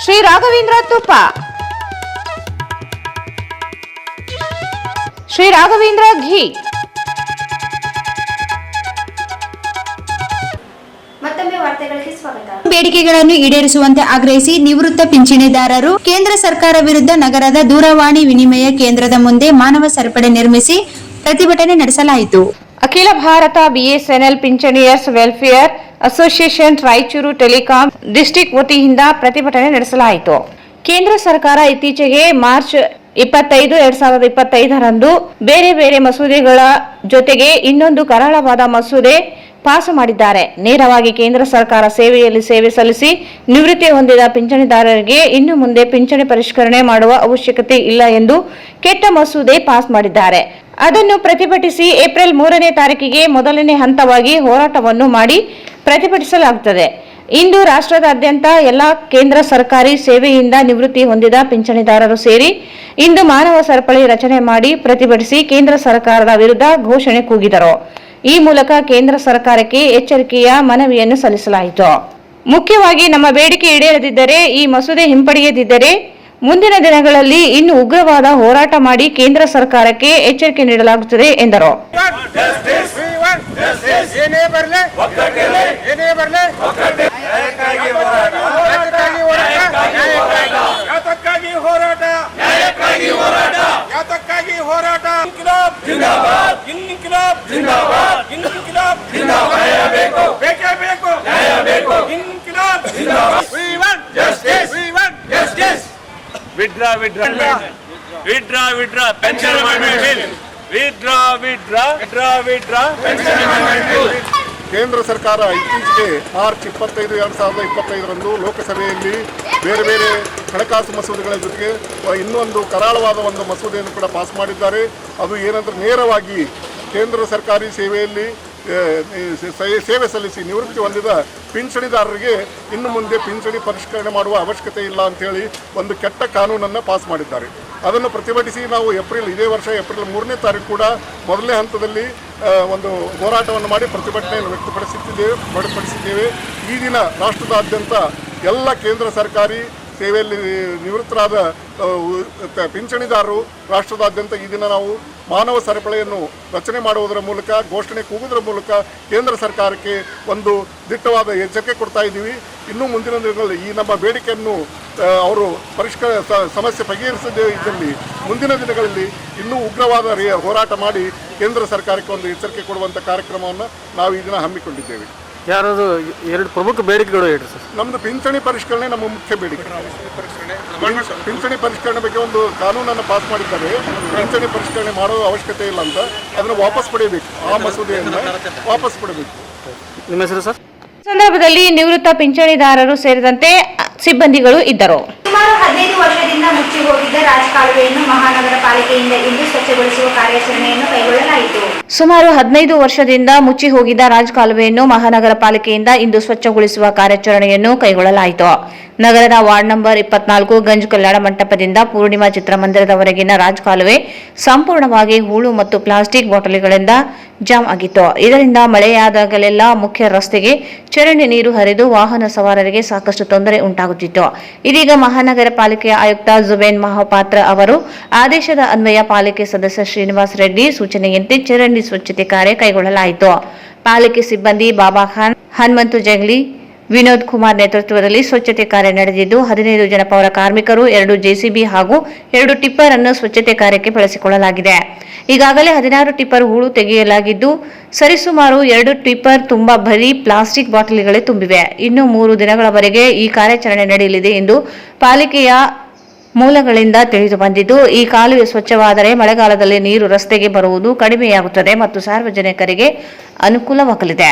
Shri Raghavendra Tuppa, Shri Raghavendra Ghee. ಮತ್ತೊಮ್ಮೆ ವಾರ್ತೆಗಳಿಗೆ ಸ್ವಾಗತ. ಬೇಡಿಕೆಗಳನ್ನು ಈಡೇರಿಸುವಂತೆ ಆಗ್ರಹಿಸಿ ನಿವೃತ್ತ ಪಿಂಚಣಿದಾರರು ಕೇಂದ್ರ ಸರ್ಕಾರ ವಿರುದ್ಧ ನಗರದ ದೂರವಾಣಿ ವಿನಿಮಯ ಕೇಂದ್ರದ ಮುಂದೆ ಮಾನವ ಸರಪಳಿ ನಿರ್ಮಿಸಿ ಪ್ರತಿಭಟನೆ ನಡೆಸಲಾಯಿತು. ಅಖಿಲ ಭಾರತ ಬಿಎಸ್ಎನ್ಎಲ್ ಪಿಂಚಣಿಯರ್ಸ್ welfare association Raichur telecom district ವತಿಯಿಂದ ಪ್ರತಿಭಟನೆ ನಡೆಸಲಾಯಿತು. ಕೇಂದ್ರ ಸರ್ಕಾರ ಇತ್ತೀಚೆಗೆ ಮಾರ್ಚ್ 25, 2025ರಂದು ಬೇರೆ ಬೇರೆ ಮಸೂದೆಗಳ ಜೊತೆಗೆ ಇನ್ನೊಂದು ಕರಾಳವಾದ ಮಸೂದೆ ಪಾಸು ಮಾಡಿದ್ದಾರೆ. ನೇರವಾಗಿ ಕೇಂದ್ರ ಸರ್ಕಾರ ಸೇವೆಯಲ್ಲಿ ಸೇವೆ ಸಲ್ಲಿಸಿ ನಿವೃತ್ತಿ ಹೊಂದಿದ ಪಿಂಚಣಿದಾರರಿಗೆ ಇನ್ನು ಮುಂದೆ ಪಿಂಚಣಿ ಪರಿಷ್ಕರಣೆ ಮಾಡುವ ಅವಶ್ಯಕತೆ ಇಲ್ಲ ಎಂದು ಕೆಟ್ಟ ಮಸೂದೆ ಪಾಸ್ ಮಾಡಿದ್ದಾರೆ. ಅದನ್ನು ಪ್ರತಿಭಟಿಸಿ ಏಪ್ರಿಲ್ 3ನೇ ತಾರೀಕಿಗೆ ಮೊದಲನೇ ಹಂತವಾಗಿ ಹೋರಾಟವನ್ನು ಮಾಡಿ ಪ್ರತಿಭಟಿಸಲಾಗುತ್ತದೆ. ಇಂದು ರಾಷ್ಟ್ರದಾದ್ಯಂತ ಎಲ್ಲ ಕೇಂದ್ರ ಸರ್ಕಾರಿ ಸೇವೆಯಿಂದ ನಿವೃತ್ತಿ ಹೊಂದಿದ ಪಿಂಚಣಿದಾರರು ಸೇರಿ ಇಂದು ಮಾನವ ಸರಪಳಿ ರಚನೆ ಮಾಡಿ ಪ್ರತಿಭಟಿಸಿ ಕೇಂದ್ರ ಸರ್ಕಾರದ ವಿರುದ್ಧ ಘೋಷಣೆ ಕೂಗಿದರು. ಈ ಮೂಲಕ ಕೇಂದ್ರ ಸರ್ಕಾರಕ್ಕೆ ಎಚ್ಚರಿಕೆಯ ಮನವಿಯನ್ನು ಸಲ್ಲಿಸಲಾಯಿತು. ಮುಖ್ಯವಾಗಿ ನಮ್ಮ ಬೇಡಿಕೆ ಈಡೇರದಿದ್ದರೆ, ಈ ಮಸೂದೆ ಹಿಂಪಡೆಯದಿದ್ದರೆ ಮುಂದಿನ ದಿನಗಳಲ್ಲಿ ಇನ್ನು ಉಗ್ರವಾದ ಹೋರಾಟ ಮಾಡಿ ಕೇಂದ್ರ ಸರ್ಕಾರಕ್ಕೆ ಎಚ್ಚರಿಕೆ ನೀಡಲಾಗುತ್ತದೆ ಎಂದರು. Withdraw pension amendment bill. Withdraw pension amendment bill. ಕೇಂದ್ರ ಸರ್ಕಾರ ಇತ್ತೀಚೆಗೆ ಮಾರ್ಚ್ 25, 2025ರಂದು ಲೋಕಸಭೆಯಲ್ಲಿ ಬೇರೆ ಬೇರೆ ಹಣಕಾಸು ಮಸೂದೆಗಳ ಜೊತೆಗೆ ಇನ್ನೊಂದು ಕರಾಳವಾದ ಒಂದು ಮಸೂದೆಯನ್ನು ಕೂಡ ಪಾಸ್ ಮಾಡಿದ್ದಾರೆ. ಅದು ಏನಂದ್ರೆ ನೇರವಾಗಿ ಕೇಂದ್ರ ಸರ್ಕಾರಿ ಸೇವೆಯಲ್ಲಿ ಸೇವೆ ಸಲ್ಲಿಸಿ ನಿವೃತ್ತಿ ಹೊಂದಿದ ಪಿಂಚಣಿದಾರರಿಗೆ ಇನ್ನು ಮುಂದೆ ಪಿಂಚಣಿ ಪರಿಷ್ಕರಣೆ ಮಾಡುವ ಅವಶ್ಯಕತೆ ಇಲ್ಲ ಅಂತೇಳಿ ಒಂದು ಕೆಟ್ಟ ಕಾನೂನನ್ನು ಪಾಸ್ ಮಾಡಿದ್ದಾರೆ. ಅದನ್ನು ಪ್ರತಿಭಟಿಸಿ ನಾವು ಇದೇ ವರ್ಷ ಏಪ್ರಿಲ್ 3ನೇ ತಾರೀಕು ಕೂಡ ಮೊದಲನೇ ಹಂತದಲ್ಲಿ ಒಂದು ಹೋರಾಟವನ್ನು ಮಾಡಿ ಪ್ರತಿಭಟನೆಯನ್ನು ವ್ಯಕ್ತಪಡಿಸಿದ್ದೇವೆ. ಈ ದಿನ ರಾಷ್ಟ್ರದಾದ್ಯಂತ ಎಲ್ಲ ಕೇಂದ್ರ ಸರ್ಕಾರಿ ಸೇವೆಯಲ್ಲಿ ನಿವೃತ್ತರಾದ ಪಿಂಚಣಿದಾರರು ರಾಷ್ಟ್ರದಾದ್ಯಂತ ಈ ದಿನ ನಾವು ಮಾನವ ಸರಪಳಿಯನ್ನು ರಚನೆ ಮಾಡುವುದರ ಮೂಲಕ, ಘೋಷಣೆ ಕೂಗುವುದರ ಮೂಲಕ ಕೇಂದ್ರ ಸರ್ಕಾರಕ್ಕೆ ಒಂದು ದಿಟ್ಟವಾದ ಎಚ್ಚರಿಕೆ ಕೊಡ್ತಾ ಇದ್ದೀವಿ. ಇನ್ನು ಮುಂದಿನ ದಿನಗಳಲ್ಲಿ ಈ ನಮ್ಮ ಬೇಡಿಕೆಯನ್ನು ಅವರು ಸಮಸ್ಯೆ ಬಗೆಹರಿಸದೇ ಇದ್ದಲ್ಲಿ ಮುಂದಿನ ದಿನಗಳಲ್ಲಿ ಇನ್ನೂ ಉಗ್ರವಾದ ಹೋರಾಟ ಮಾಡಿ ಕೇಂದ್ರ ಸರ್ಕಾರಕ್ಕೆ ಒಂದು ಎಚ್ಚರಿಕೆ ಕೊಡುವಂಥ ಕಾರ್ಯಕ್ರಮವನ್ನು ನಾವು ಈ ದಿನ ಹಮ್ಮಿಕೊಂಡಿದ್ದೇವೆ. ಯಾರದು ಎರಡು ಪ್ರಮುಖ ಬೇಡಿಕೆಗಳು ಹೇಳ್ರಿ ಸರ್? ನಮ್ಮದು ಪಿಂಚಣಿ ಪರಿಷ್ಕರಣೆ ನಮ್ಮ ಮುಖ್ಯ ಬೇಡಿಕೆ. ಪಿಂಚಣಿ ಪರಿಷ್ಕರಣೆ ಬಗ್ಗೆ ಒಂದು ಕಾನೂನನ್ನು ಪಾಸ್ ಮಾಡಿದ್ದಾರೆ. ಪಿಂಚಣಿ ಪರಿಷ್ಕರಣೆ ಮಾಡೋ ಅವಶ್ಯಕತೆ ಇಲ್ಲ ಅಂತ ಅದನ್ನು ವಾಪಸ್ ಪಡೆಯಬೇಕು. ಆ ಮಸೂದೆಯನ್ನು ವಾಪಸ್ ಪಡೆಯಬೇಕು. ನಿಮ್ಮ ಹೆಸರು ಸರ್? ಸಂದರ್ಭದಲ್ಲಿ ನಿವೃತ್ತ ಪಿಂಚಣಿದಾರರು ಸೇರಿದಂತೆ ಸಿಬ್ಬಂದಿಗಳು ಇದ್ದರು. ಸುಮಾರು 15 ವರ್ಷದಿಂದ ವರ್ಷದಿಂದ ಮುಚ್ಚಿ ಹೋಗಿದ್ದ ರಾಜಕಾಲುವೆಯನ್ನು ಮಹಾನಗರ ಪಾಲಿಕೆಯಿಂದ ಇಂದು ಸ್ವಚ್ಛಗೊಳಿಸುವ ಕಾರ್ಯಾಚರಣೆಯನ್ನು ಕೈಗೊಳ್ಳಲಾಯಿತು. ಸುಮಾರು 15 ವರ್ಷದಿಂದ ಮುಚ್ಚಿ ಹೋಗಿದ್ದ ರಾಜಕಾಲುವೆಯನ್ನು ಮಹಾನಗರ ಪಾಲಿಕೆಯಿಂದ ಇಂದು ಸ್ವಚ್ಛಗೊಳಿಸುವ ಕಾರ್ಯಾಚರಣೆಯನ್ನು ಕೈಗೊಳ್ಳಲಾಯಿತು. ನಗರದ ವಾರ್ಡ್ ನಂಬರ್ 24 ಗಂಜ್ ಕಲ್ಯಾಣ ಮಂಟಪದಿಂದ ಪೂರ್ಣಿಮಾ ಚಿತ್ರಮಂದಿರದವರೆಗಿನ ರಾಜಕಾಲುವೆ ಸಂಪೂರ್ಣವಾಗಿ ಹೂಳು ಮತ್ತು ಪ್ಲಾಸ್ಟಿಕ್ ಬಾಟಲಿಗಳಿಂದ ಜಾಮ್ ಆಗಿತ್ತು. ಇದರಿಂದ ಮಳೆಯಾದಾಗಲೆಲ್ಲ ಮುಖ್ಯ ರಸ್ತೆಗೆ ಚರಂಡಿ ನೀರು ಹರಿದು ವಾಹನ ಸವಾರರಿಗೆ ಸಾಕಷ್ಟು ತೊಂದರೆ ಉಂಟಾಗುತ್ತಿತ್ತು. ಇದೀಗ ಮಹಾನಗರ ಪಾಲಿಕೆಯ ಆಯುಕ್ತ ಜುಬೇನ್ ಮಹಾಪಾತ್ರ ಅವರು ಆದೇಶದ ಅನ್ವಯ ಪಾಲಿಕೆ ಸದಸ್ಯ ಶ್ರೀನಿವಾಸ್ ರೆಡ್ಡಿ ಸೂಚನೆಯಂತೆ ಚರಂಡಿ ಸ್ವಚ್ಛತೆ ಕಾರ್ಯ ಕೈಗೊಳ್ಳಲಾಯಿತು. ಪಾಲಿಕೆ ಸಿಬ್ಬಂದಿ ಬಾಬಾ ಖಾನ್, ಹನುಮಂತು ಜಂಗ್ಲಿ, ವಿನೋದ್ ಕುಮಾರ್ ನೇತೃತ್ವದಲ್ಲಿ ಸ್ವಚ್ಛತೆ ಕಾರ್ಯ ನಡೆದಿದ್ದು 15 ಜನ ಪೌರ ಕಾರ್ಮಿಕರು, 2 ಜೆಸಿಬಿ ಹಾಗೂ 2 ಟಿಪ್ಪರ್ ಅನ್ನು ಸ್ವಚ್ಛತೆ ಕಾರ್ಯಕ್ಕೆ ಬಳಸಿಕೊಳ್ಳಲಾಗಿದೆ. ಈಗಾಗಲೇ 16 ಟಿಪ್ಪರ್ ಹೂಳು ತೆಗೆಯಲಾಗಿದ್ದು ಸರಿಸುಮಾರು 2 ಟಿಪ್ಪರ್ ತುಂಬಾ ಬರೀ ಪ್ಲಾಸ್ಟಿಕ್ ಬಾಟಲಿಗಳೇ ತುಂಬಿವೆ. ಇನ್ನು 3 ದಿನಗಳವರೆಗೆ ಈ ಕಾರ್ಯಾಚರಣೆ ನಡೆಯಲಿದೆ ಎಂದು ಪಾಲಿಕೆಯ ಮೂಲಗಳಿಂದ ತಿಳಿದು ಬಂದಿದ್ದು, ಈ ಕಾಲುವೆ ಸ್ವಚ್ಛವಾದರೆ ಮಳೆಗಾಲದಲ್ಲಿ ನೀರು ರಸ್ತೆಗೆ ಬರುವುದು ಕಡಿಮೆಯಾಗುತ್ತದೆ ಮತ್ತು ಸಾರ್ವಜನಿಕರಿಗೆ ಅನುಕೂಲವಾಗಲಿದೆ.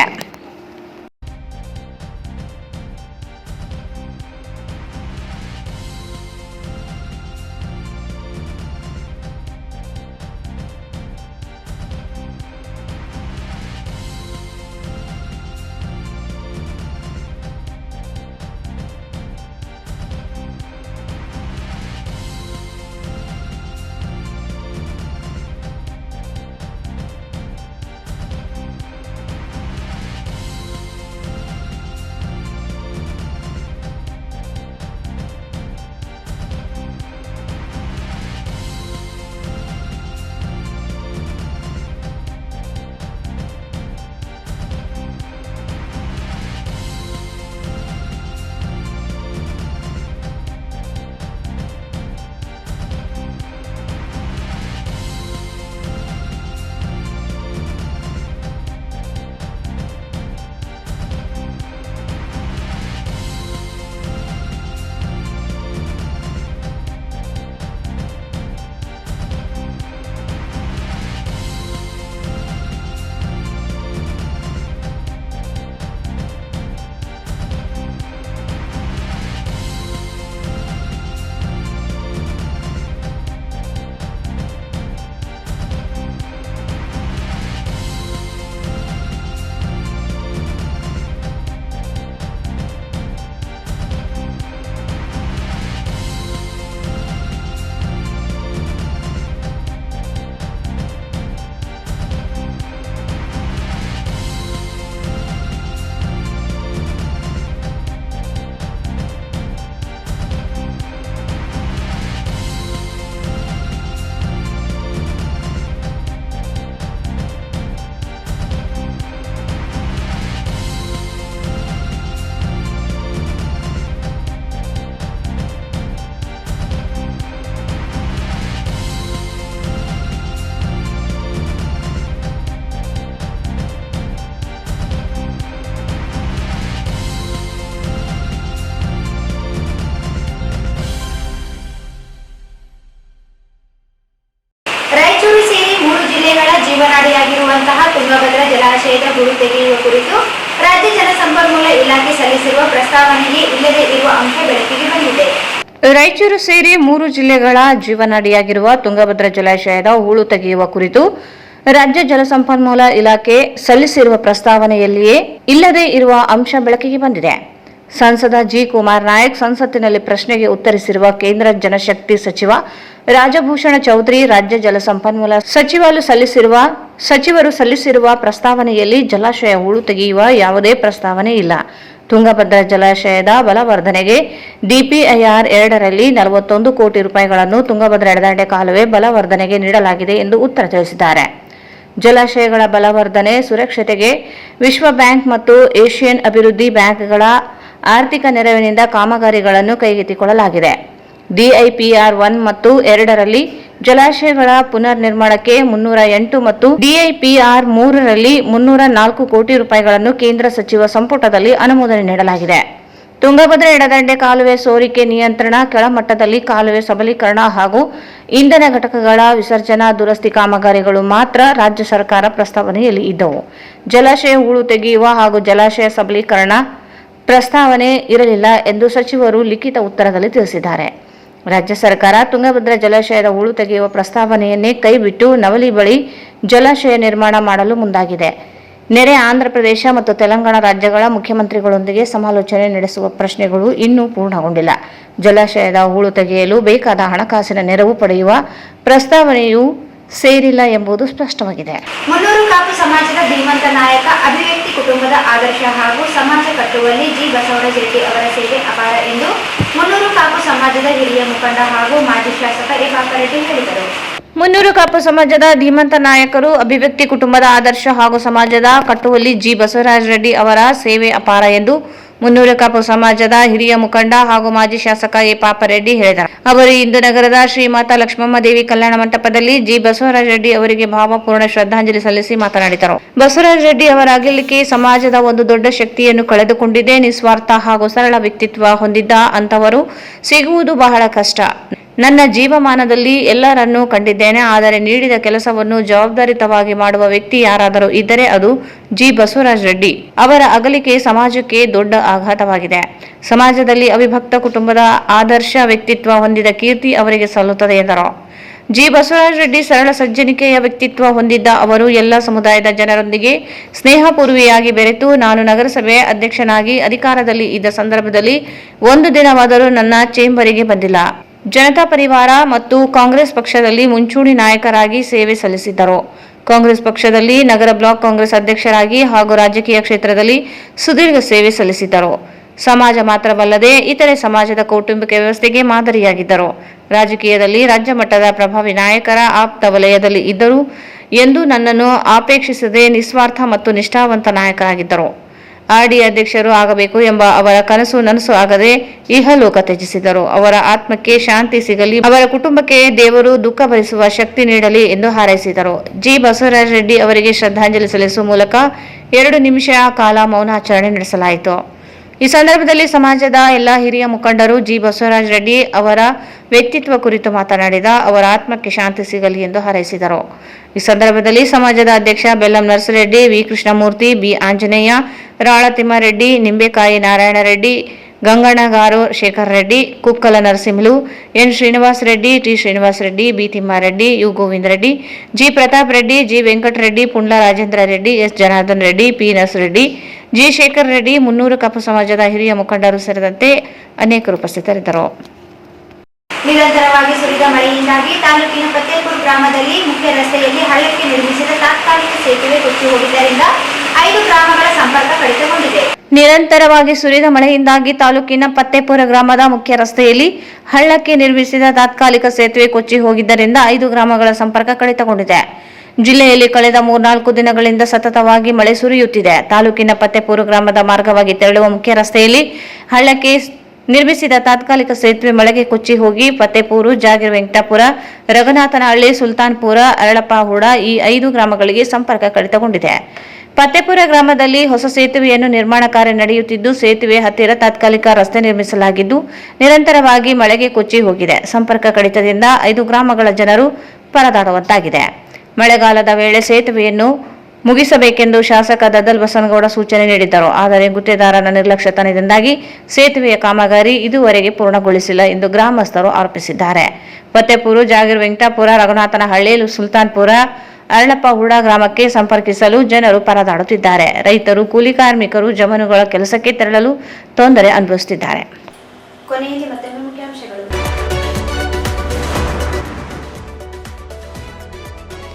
ಜೀವನಾಡಿಯಾಗಿರುವಂತಹ ತುಂಗಭದ್ರಾ ಜಲಾಶಯದ ಹೂಳು ತೆಗೆಯುವ ಕುರಿತು ರಾಜ್ಯ ಜಲಸಂಪನ್ಮೂಲ ಇಲಾಖೆ ಸಲ್ಲಿಸಿರುವ ಪ್ರಸ್ತಾವನೆಗೆ ಇಲ್ಲದೆ ಇರುವ ಅಂಶ ಬೆಳಕಿಗೆ ಬಂದಿದೆ. ರಾಯಚೂರು ಸೇರಿ 3 ಜಿಲ್ಲೆಗಳ ಜೀವನಾಡಿಯಾಗಿರುವ ತುಂಗಭದ್ರಾ ಜಲಾಶಯದ ಹೂಳು ತೆಗೆಯುವ ಕುರಿತು ರಾಜ್ಯ ಜಲಸಂಪನ್ಮೂಲ ಇಲಾಖೆ ಸಲ್ಲಿಸಿರುವ ಪ್ರಸ್ತಾವನೆಯಲ್ಲಿಯೇ ಇಲ್ಲದೆ ಇರುವ ಅಂಶ ಬೆಳಕಿಗೆ ಬಂದಿದೆ. ಸಂಸದ ಜಿ. ಕುಮಾರ್ ನಾಯಕ್ ಸಂಸತ್ತಿನಲ್ಲಿ ಪ್ರಶ್ನೆಗೆ ಉತ್ತರಿಸಿರುವ ಕೇಂದ್ರ ಜಲಶಕ್ತಿ ಸಚಿವ ರಾಜಭೂಷಣ ಚೌಧರಿ ರಾಜ್ಯ ಜಲಸಂಪನ್ಮೂಲ ಸಚಿವರು ಸಲ್ಲಿಸಿರುವ ಪ್ರಸ್ತಾವನೆಯಲ್ಲಿ ಜಲಾಶಯ ಹೂಳು ತೆಗೆಯುವ ಯಾವುದೇ ಪ್ರಸ್ತಾವನೆ ಇಲ್ಲ. ತುಂಗಭದ್ರಾ ಜಲಾಶಯದ ಬಲವರ್ಧನೆಗೆ ಡಿಪಿಐಆರ್ 2ರಲ್ಲಿ 41 ಕೋಟಿ ರೂಪಾಯಿಗಳನ್ನು ತುಂಗಭದ್ರಾ ಎಡದಂಡೆ ಕಾಲುವೆ ಬಲವರ್ಧನೆಗೆ ನೀಡಲಾಗಿದೆ ಎಂದು ಉತ್ತರ ತಿಳಿಸಿದ್ದಾರೆ. ಜಲಾಶಯಗಳ ಬಲವರ್ಧನೆ ಸುರಕ್ಷತೆಗೆ ವಿಶ್ವ ಬ್ಯಾಂಕ್ ಮತ್ತು ಏಷ್ಯನ್ ಅಭಿವೃದ್ಧಿ ಬ್ಯಾಂಕ್ಗಳ ಆರ್ಥಿಕ ನೆರವಿನಿಂದ ಕಾಮಗಾರಿಗಳನ್ನು ಕೈಗೆತ್ತಿಕೊಳ್ಳಲಾಗಿದೆ. ಡಿಐಪಿಆರ್ 1 ಮತ್ತು 2ರಲ್ಲಿ ಜಲಾಶಯಗಳ ಪುನರ್ ನಿರ್ಮಾಣಕ್ಕೆ 308 ಮತ್ತು ಡಿಐಪಿಆರ್ 3ರಲ್ಲಿ 304 ಕೋಟಿ ರೂಪಾಯಿಗಳನ್ನು ಕೇಂದ್ರ ಸಚಿವ ಸಂಪುಟದಲ್ಲಿ ಅನುಮೋದನೆ ನೀಡಲಾಗಿದೆ. ತುಂಗಭದ್ರಾ ಎಡದಂಡೆ ಕಾಲುವೆ ಸೋರಿಕೆ ನಿಯಂತ್ರಣ, ಕೆಳಮಟ್ಟದಲ್ಲಿ ಕಾಲುವೆ ಸಬಲೀಕರಣ ಹಾಗೂ ಇಂಧನ ಘಟಕಗಳ ವಿಸರ್ಜನಾ ದುರಸ್ತಿ ಕಾಮಗಾರಿಗಳು ಮಾತ್ರ ರಾಜ್ಯ ಸರ್ಕಾರ ಪ್ರಸ್ತಾವನೆಯಲ್ಲಿ ಇದ್ದವು. ಜಲಾಶಯ ಹೂಳು ತೆಗೆಯುವ ಹಾಗೂ ಜಲಾಶಯ ಸಬಲೀಕರಣ ಪ್ರಸ್ತಾವನೆ ಇರಲಿಲ್ಲ ಎಂದು ಸಚಿವರು ಲಿಖಿತ ಉತ್ತರದಲ್ಲಿ ತಿಳಿಸಿದ್ದಾರೆ. ರಾಜ್ಯ ಸರ್ಕಾರ ತುಂಗಭದ್ರಾ ಜಲಾಶಯದ ಹೂಳು ತೆಗೆಯುವ ಪ್ರಸ್ತಾವನೆಯನ್ನೇ ಕೈಬಿಟ್ಟು ನವಲಿ ಬಳಿ ಜಲಾಶಯ ನಿರ್ಮಾಣ ಮಾಡಲು ಮುಂದಾಗಿದೆ. ನೆರೆ ಆಂಧ್ರಪ್ರದೇಶ ಮತ್ತು ತೆಲಂಗಾಣ ರಾಜ್ಯಗಳ ಮುಖ್ಯಮಂತ್ರಿಗಳೊಂದಿಗೆ ಸಮಾಲೋಚನೆ ನಡೆಸುವ ಪ್ರಶ್ನೆಗಳು ಇನ್ನೂ ಪೂರ್ಣಗೊಂಡಿಲ್ಲ. ಜಲಾಶಯದ ಹೂಳು ತೆಗೆಯಲು ಬೇಕಾದ ಹಣಕಾಸಿನ ನೆರವು ಪಡೆಯುವ ಪ್ರಸ್ತಾವನೆಯೂ ಸೇರಿಲ್ಲ ಎಂಬುದು ಸ್ಪಷ್ಟವಾಗಿದೆ. ಮುನ್ನೂರು ಕಾಪು ಸಮಾಜದ ಧೀಮಂತ ನಾಯಕ ಅಭಿವ್ಯಕ್ತಿ ಕುಟುಂಬದ ಆದರ್ಶ ಹಾಗೂ ಸಮಾಜ ಕಟ್ಟುವಲ್ಲಿ ಜಿ ಬಸವರಾಜ ರೆಡ್ಡಿ ಅವರ ಸೇವೆ ಅಪಾರ ಎಂದು ಮುನ್ನೂರು ಕಾಪು ಸಮಾಜದ ಹಿರಿಯ ಮುಖಂಡ ಹಾಗೂ ಮಾಜಿ ಶಾಸಕ ಎ ಪಾಪರೆಡ್ಡಿ ಹೇಳಿದರು. ಮುನ್ನೂರು ಕಾಪು ಸಮಾಜದ ಧೀಮಂತ ನಾಯಕರು ಅಭಿವ್ಯಕ್ತಿ ಕುಟುಂಬದ ಆದರ್ಶ ಹಾಗೂ ಸಮಾಜದ ಕಟ್ಟುವಲ್ಲಿ ಜಿ ಬಸವರಾಜ ರೆಡ್ಡಿ ಅವರ ಸೇವೆ ಅಪಾರ ಎಂದು ಮುನ್ನೂರು ಕಾಪು ಸಮಾಜದ ಹಿರಿಯ ಮುಖಂಡ ಹಾಗೂ ಮಾಜಿ ಶಾಸಕ ಎ ಪಾಪರೆಡ್ಡಿ ಹೇಳಿದರು. ಅವರು ಇಂದು ನಗರದ ಶ್ರೀಮಾತಾ ಲಕ್ಷ್ಮಮ್ಮ ದೇವಿ ಕಲ್ಯಾಣ ಮಂಟಪದಲ್ಲಿ ಜಿ ಬಸವರಾಜ ರೆಡ್ಡಿ ಅವರಿಗೆ ಭಾವಪೂರ್ಣ ಶ್ರದ್ಧಾಂಜಲಿ ಸಲ್ಲಿಸಿ ಮಾತನಾಡಿದರು. ಬಸವರಾಜ ರೆಡ್ಡಿ ಅವರ ಅಗಲಿಕೆ ಸಮಾಜದ ಒಂದು ದೊಡ್ಡ ಶಕ್ತಿಯನ್ನು ಕಳೆದುಕೊಂಡಿದೆ. ನಿಸ್ವಾರ್ಥ ಹಾಗೂ ಸರಳ ವ್ಯಕ್ತಿತ್ವ ಹೊಂದಿದ್ದ ಅಂತವರು ಸಿಗುವುದು ಬಹಳ ಕಷ್ಟ. ನನ್ನ ಜೀವಮಾನದಲ್ಲಿ ಎಲ್ಲರನ್ನೂ ಕಂಡಿದ್ದೇನೆ. ಆದರೆ ನೀಡಿದ ಕೆಲಸವನ್ನು ಜವಾಬ್ದಾರಿತವಾಗಿ ಮಾಡುವ ವ್ಯಕ್ತಿ ಯಾರಾದರೂ ಇದ್ದರೆ ಅದು ಜಿ ಬಸವರಾಜ ರೆಡ್ಡಿ. ಅವರ ಅಗಲಿಕೆ ಸಮಾಜಕ್ಕೆ ದೊಡ್ಡ ಆಘಾತವಾಗಿದೆ. ಸಮಾಜದಲ್ಲಿ ಅವಿಭಕ್ತ ಕುಟುಂಬದ ಆದರ್ಶ ವ್ಯಕ್ತಿತ್ವ ಹೊಂದಿದ ಕೀರ್ತಿ ಅವರಿಗೆ ಸಲ್ಲುತ್ತದೆ ಎಂದರು. ಜಿ ಬಸವರಾಜ ರೆಡ್ಡಿ ಸರಳ ಸಜ್ಜನಿಕೆಯ ವ್ಯಕ್ತಿತ್ವ ಹೊಂದಿದ್ದ ಅವರು ಎಲ್ಲ ಸಮುದಾಯದ ಜನರೊಂದಿಗೆ ಸ್ನೇಹಪೂರ್ವಿಯಾಗಿ ಬೆರೆತು ನಾನು ನಗರಸಭೆ ಅಧ್ಯಕ್ಷನಾಗಿ ಅಧಿಕಾರದಲ್ಲಿ ಇದ್ದ ಸಂದರ್ಭದಲ್ಲಿ ಒಂದು ದಿನವಾದರೂ ನನ್ನ ಚೇಂಬರಿಗೆ ಬಂದಿಲ್ಲ. ಜನತಾ ಪರಿವಾರ ಮತ್ತು ಕಾಂಗ್ರೆಸ್ ಪಕ್ಷದಲ್ಲಿ ಮುಂಚೂಣಿ ನಾಯಕರಾಗಿ ಸೇವೆ ಸಲ್ಲಿಸಿದ್ದರು. ಕಾಂಗ್ರೆಸ್ ಪಕ್ಷದಲ್ಲಿ ನಗರ ಬ್ಲಾಕ್ ಕಾಂಗ್ರೆಸ್ ಅಧ್ಯಕ್ಷರಾಗಿ ಹಾಗೂ ರಾಜಕೀಯ ಕ್ಷೇತ್ರದಲ್ಲಿ ಸುದೀರ್ಘ ಸೇವೆ ಸಲ್ಲಿಸಿದ್ದರು. ಸಮಾಜ ಮಾತ್ರವಲ್ಲದೆ ಇತರೆ ಸಮಾಜದ ಕೌಟುಂಬಿಕ ವ್ಯವಸ್ಥೆಗೆ ಮಾದರಿಯಾಗಿದ್ದರು. ರಾಜಕೀಯದಲ್ಲಿ ರಾಜ್ಯ ಮಟ್ಟದ ಪ್ರಭಾವಿ ನಾಯಕರ ಆಪ್ತ ವಲಯದಲ್ಲಿ ಇದ್ದರು ಎಂದು ನನ್ನನ್ನು ಆಪೇಕ್ಷಿಸದೆ ನಿಸ್ವಾರ್ಥ ಮತ್ತು ನಿಷ್ಠಾವಂತ ನಾಯಕರಾಗಿದ್ದರು. ಆರ್ಡಿ ಅಧ್ಯಕ್ಷರು ಆಗಬೇಕು ಎಂಬ ಅವರ ಕನಸು ನನಸು ಆಗದೆ ಇಹಲೋಕ ತ್ಯಜಿಸಿದರು. ಅವರ ಆತ್ಮಕ್ಕೆ ಶಾಂತಿ ಸಿಗಲಿ, ಅವರ ಕುಟುಂಬಕ್ಕೆ ದೇವರು ದುಃಖ ಭರಿಸುವ ಶಕ್ತಿ ನೀಡಲಿ ಎಂದು ಹಾರೈಸಿದರು. ಜಿ ಬಸವರಾಜ ರೆಡ್ಡಿ ಅವರಿಗೆ ಶ್ರದ್ಧಾಂಜಲಿ ಸಲ್ಲಿಸುವ ಮೂಲಕ 2 ನಿಮಿಷ ಕಾಲ ಮೌನಾಚರಣೆ ನಡೆಸಲಾಯಿತು. ಈ ಸಂದರ್ಭದಲ್ಲಿ ಸಮಾಜದ ಎಲ್ಲ ಹಿರಿಯ ಮುಖಂಡರು ಜಿ ಬಸವರಾಜ ರೆಡ್ಡಿ ಅವರ ವ್ಯಕ್ತಿತ್ವ ಕುರಿತು ಮಾತನಾಡಿದ ಅವರ ಆತ್ಮಕ್ಕೆ ಶಾಂತಿ ಸಿಗಲಿ ಎಂದು ಹಾರೈಸಿದರು. ಈ ಸಂದರ್ಭದಲ್ಲಿ ಸಮಾಜದ ಅಧ್ಯಕ್ಷ Bellam Narasareddy, V Krishnamurthy, B Anjaneya, Rala Thimmareddy, Nimbekayi Narayana Reddy, Gangannagaru Shekhar Reddy, Kukkala Narasimhulu, N Srinivasa Reddy, T Srinivasa Reddy, B Thimmareddy, U Govinda Reddy, G Pratap Reddy, G Venkatareddy, Pundla Rajendra Reddy, S Janardhan Reddy, P Narasareddy, G Shekhar Reddy, Munnuru Kapu ಸಮಾಜದ ಹಿರಿಯ ಮುಖಂಡರು ಸೇರಿದಂತೆ ಅನೇಕರು ಉಪಸ್ಥಿತರಿದ್ದರು. ನಿರಂತರವಾಗಿ ಸುರಿದ ಮಳೆಯಿಂದಾಗಿ ತಾಲೂಕಿನ ಫತ್ತೇಪುರ ಗ್ರಾಮದಲ್ಲಿ ಮುಖ್ಯ ರಸ್ತೆಯಲ್ಲಿ ಹಳ್ಳಕ್ಕೆ ನಿರ್ಮಿಸಿದ ತಾತ್ಕಾಲಿಕ ಸೇತುವೆ ಕೊಚ್ಚಿ ಹೋಗಿದ್ದರಿಂದ 5 ಗ್ರಾಮಗಳ ಸಂಪರ್ಕ ಕಡಿತಗೊಂಡಿದೆ. ನಿರಂತರವಾಗಿ ಸುರಿದ ಮಳೆಯಿಂದಾಗಿ ತಾಲೂಕಿನ ಫತ್ತೇಪುರ ಗ್ರಾಮದ ಮುಖ್ಯ ರಸ್ತೆಯಲ್ಲಿ ಹಳ್ಳಕ್ಕೆ ನಿರ್ಮಿಸಿದ ತಾತ್ಕಾಲಿಕ ಸೇತುವೆ ಕೊಚ್ಚಿ ಹೋಗಿದ್ದರಿಂದ 5 ಗ್ರಾಮಗಳ ಸಂಪರ್ಕ ಕಡಿತಗೊಂಡಿದೆ. ಜಿಲ್ಲೆಯಲ್ಲಿ ಕಳೆದ 3-4 ದಿನಗಳಿಂದ ಸತತವಾಗಿ ಮಳೆ ಸುರಿಯುತ್ತಿದೆ. ತಾಲೂಕಿನ ಫತ್ತೇಪುರ ಗ್ರಾಮದ ಮಾರ್ಗವಾಗಿ ತೆರಳುವ ಮುಖ್ಯ ರಸ್ತೆಯಲ್ಲಿ ಹಳ್ಳಕ್ಕೆ ನಿರ್ಮಿಸಿದ ತಾತ್ಕಾಲಿಕ ಸೇತುವೆ ಮಳೆಗೆ ಕೊಚ್ಚಿ ಹೋಗಿ ಫತ್ತೇಪುರ, ಜಾಗೀರ್ ವೆಂಕಟಾಪುರ, ರಘುನಾಥನಹಳ್ಳಿ, ಸುಲ್ತಾನ್ಪುರ, ಅರಳಪ್ಪಹುಡ ಈ 5 ಗ್ರಾಮಗಳಿಗೆ ಸಂಪರ್ಕ ಕಡಿತಗೊಂಡಿದೆ. ಫತ್ತೇಪುರ ಗ್ರಾಮದಲ್ಲಿ ಹೊಸ ಸೇತುವೆಯನ್ನು ನಿರ್ಮಾಣ ಕಾರ್ಯ ನಡೆಯುತ್ತಿದ್ದು, ಸೇತುವೆ ಹತ್ತಿರ ತಾತ್ಕಾಲಿಕ ರಸ್ತೆ ನಿರ್ಮಿಸಲಾಗಿದ್ದು ನಿರಂತರವಾಗಿ ಮಳೆಗೆ ಕೊಚ್ಚಿ ಹೋಗಿದೆ. ಸಂಪರ್ಕ ಕಡಿತದಿಂದ 5 ಗ್ರಾಮಗಳ ಜನರು ಪರದಾಡುವಂತಾಗಿದೆ. ಮಳೆಗಾಲದ ವೇಳೆ ಸೇತುವೆಯನ್ನು ಮುಗಿಸಬೇಕೆಂದು ಶಾಸಕ ದದ್ದಲ್ ಬಸನಗೌಡ ಸೂಚನೆ ನೀಡಿದ್ದರು. ಆದರೆ ಗುತ್ತೇದಾರನ ನಿರ್ಲಕ್ಷ್ಯತನದಿಂದಾಗಿ ಸೇತುವೆಯ ಕಾಮಗಾರಿ ಇದುವರೆಗೆ ಪೂರ್ಣಗೊಳಿಸಿಲ್ಲ ಎಂದು ಗ್ರಾಮಸ್ಥರು ಆರೋಪಿಸಿದ್ದಾರೆ. ಫತ್ತೇಪುರ, ಜಾಗೀರ್ ವೆಂಕಟಾಪುರ, ರಘುನಾಥನಹಳ್ಳಿ, ಸುಲ್ತಾನ್ಪುರ, ಅರಳಪ್ಪಹುಡ ಗ್ರಾಮಕ್ಕೆ ಸಂಪರ್ಕಿಸಲು ಜನರು ಪರದಾಡುತ್ತಿದ್ದಾರೆ. ರೈತರು, ಕೂಲಿ ಕಾರ್ಮಿಕರು ಜಮೀನುಗಳ ಕೆಲಸಕ್ಕೆ ತೆರಳಲು ತೊಂದರೆ ಅನುಭವಿಸುತ್ತಿದ್ದಾರೆ. ಕೊನೆಯಲ್ಲಿ ಮತ್ತೊಮ್ಮೆ ಮುಖ್ಯಾಂಶಗಳು.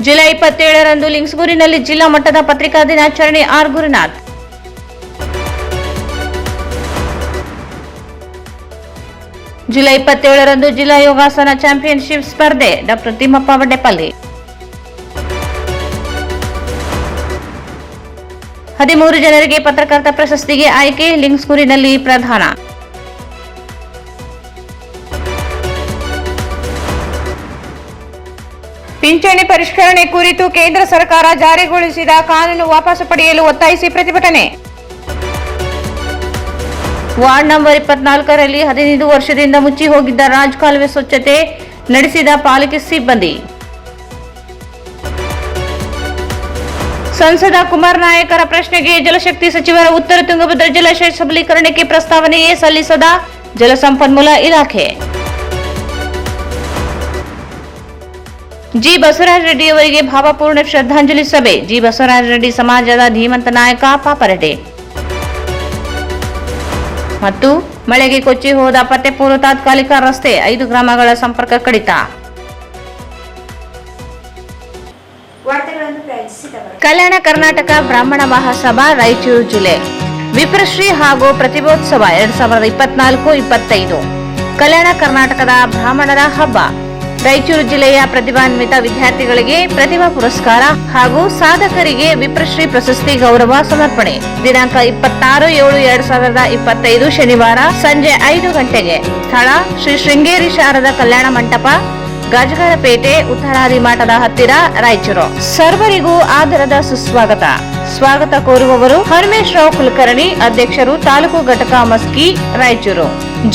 ಜುಲೈ 27ರಂದು ಲಿಂಗಸಗೂರಿನಲ್ಲಿ ಜಿಲ್ಲಾ ಮಟ್ಟದ ಪತ್ರಿಕಾ ದಿನಾಚರಣೆ. ಆರ್ ಗುರುನಾಥ್. ಜುಲೈ 27ರಂದು ಜಿಲ್ಲಾ ಯೋಗಾಸನ ಚಾಂಪಿಯನ್ಶಿಪ್ ಸ್ಪರ್ಧೆ. ಡಾಕ್ಟರ್ ತಿಮ್ಮಪ್ಪ ವಡ್ಡೆಪಲ್ಲಿ. 13 ಜನರಿಗೆ ಪತ್ರಕರ್ತ ಪ್ರಶಸ್ತಿಗೆ ಆಯ್ಕೆ. ಲಿಂಗಸಗೂರಿನಲ್ಲಿ ಪ್ರದಾನ. ಪಿಂಚಣಿ ಪರಿಷ್ಕರಣೆ ಕುರಿತು ಕೇಂದ್ರ ಸರ್ಕಾರ ಜಾರಿಗೊಳಿಸಿದ ಕಾನೂನು ವಾಪಸ್ ಪಡೆಯಲು ಒತ್ತಾಯಿಸಿ ಪ್ರತಿಭಟನೆ. ವಾರ್ಡ್ ನಂಬರ್ 24ರಲ್ಲಿ 15 ವರ್ಷದಿಂದ ಮುಚ್ಚಿ ಹೋಗಿದ್ದ ರಾಜ್ ಕಾಲುವೆ ಸ್ವಚ್ಛತೆ ನಡೆಸಿದ ಪಾಲಿಕೆ ಸಿಬ್ಬಂದಿ. ಸಂಸದ ಕುಮಾರ್ ನಾಯಕರ ಪ್ರಶ್ನೆಗೆ ಜಲಶಕ್ತಿ ಸಚಿವರ ಉತ್ತರ. ತುಂಗಭದ್ರಾ ಜಲಾಶಯ ಸಬಲೀಕರಣಕ್ಕೆ ಪ್ರಸ್ತಾವನೆಯೇ ಸಲ್ಲಿಸದ ಜಲಸಂಪನ್ಮೂಲ ಇಲಾಖೆ. ಜಿ ಬಸವರಾಜ ರೆಡ್ಡಿ ಅವರಿಗೆ ಭಾವಪೂರ್ಣ ಶ್ರದ್ಧಾಂಜಲಿ ಸಭೆ. ಜಿ ಬಸವರಾಜ ರೆಡ್ಡಿ ಸಮಾಜದ ಧೀಮಂತ ನಾಯಕ ಪಾಪರೆಡ್ಡಿ. ಮತ್ತು ಮಳೆಗೆ ಕೊಚ್ಚಿ ಹೋದ ಪತ್ತೆಪೂರ್ವ ತಾತ್ಕಾಲಿಕ ರಸ್ತೆ, 5 ಗ್ರಾಮಗಳ ಸಂಪರ್ಕ ಕಡಿತ. ವಾರ್ತೆಗಳನ್ನು ಪ್ರಾಯೋಜಿಸಿದವರು ಕಲ್ಯಾಣ ಕರ್ನಾಟಕ ಬ್ರಾಹ್ಮಣ ಮಹಾಸಭಾ ರಾಯಚೂರು ಜಿಲ್ಲೆ. ವಿಪ್ರಶ್ರೀ ಹಾಗೂ ಪ್ರತಿಭೋತ್ಸವ 2024-25 ಕಲ್ಯಾಣ ಕರ್ನಾಟಕದ ಬ್ರಾಹ್ಮಣರ ಹಬ್ಬ. ರಾಯಚೂರು ಜಿಲ್ಲೆಯ ಪ್ರತಿಭಾನ್ವಿತ ವಿದ್ಯಾರ್ಥಿಗಳಿಗೆ ಪ್ರತಿಭಾ ಪುರಸ್ಕಾರ ಹಾಗೂ ಸಾಧಕರಿಗೆ ವಿಪ್ರಶ್ರೀ ಪ್ರಶಸ್ತಿ ಗೌರವ ಸಮರ್ಪಣೆ. ದಿನಾಂಕ 26/7/2025 ಶನಿವಾರ ಸಂಜೆ 5 ಗಂಟೆಗೆ. ಸ್ಥಳ ಶ್ರೀ ಶೃಂಗೇರಿ ಶಾರದಾ ಕಲ್ಯಾಣ ಮಂಟಪ, ಗಾಜಗಾರಪೇಟೆ, ಉತ್ತರಾದಿ ಮಠದ ಹತ್ತಿರ, ರಾಯಚೂರು. ಸರ್ವರಿಗೂ ಆದರದ ಸುಸ್ವಾಗತ. ಸ್ವಾಗತ ಕೋರುವವರು ಹನುಮೇಶ್ ರಾವ್ ಕುಲಕರ್ಣಿ, ಅಧ್ಯಕ್ಷರು, ತಾಲೂಕು ಘಟಕ ಮಸ್ಕಿ, ರಾಯಚೂರು.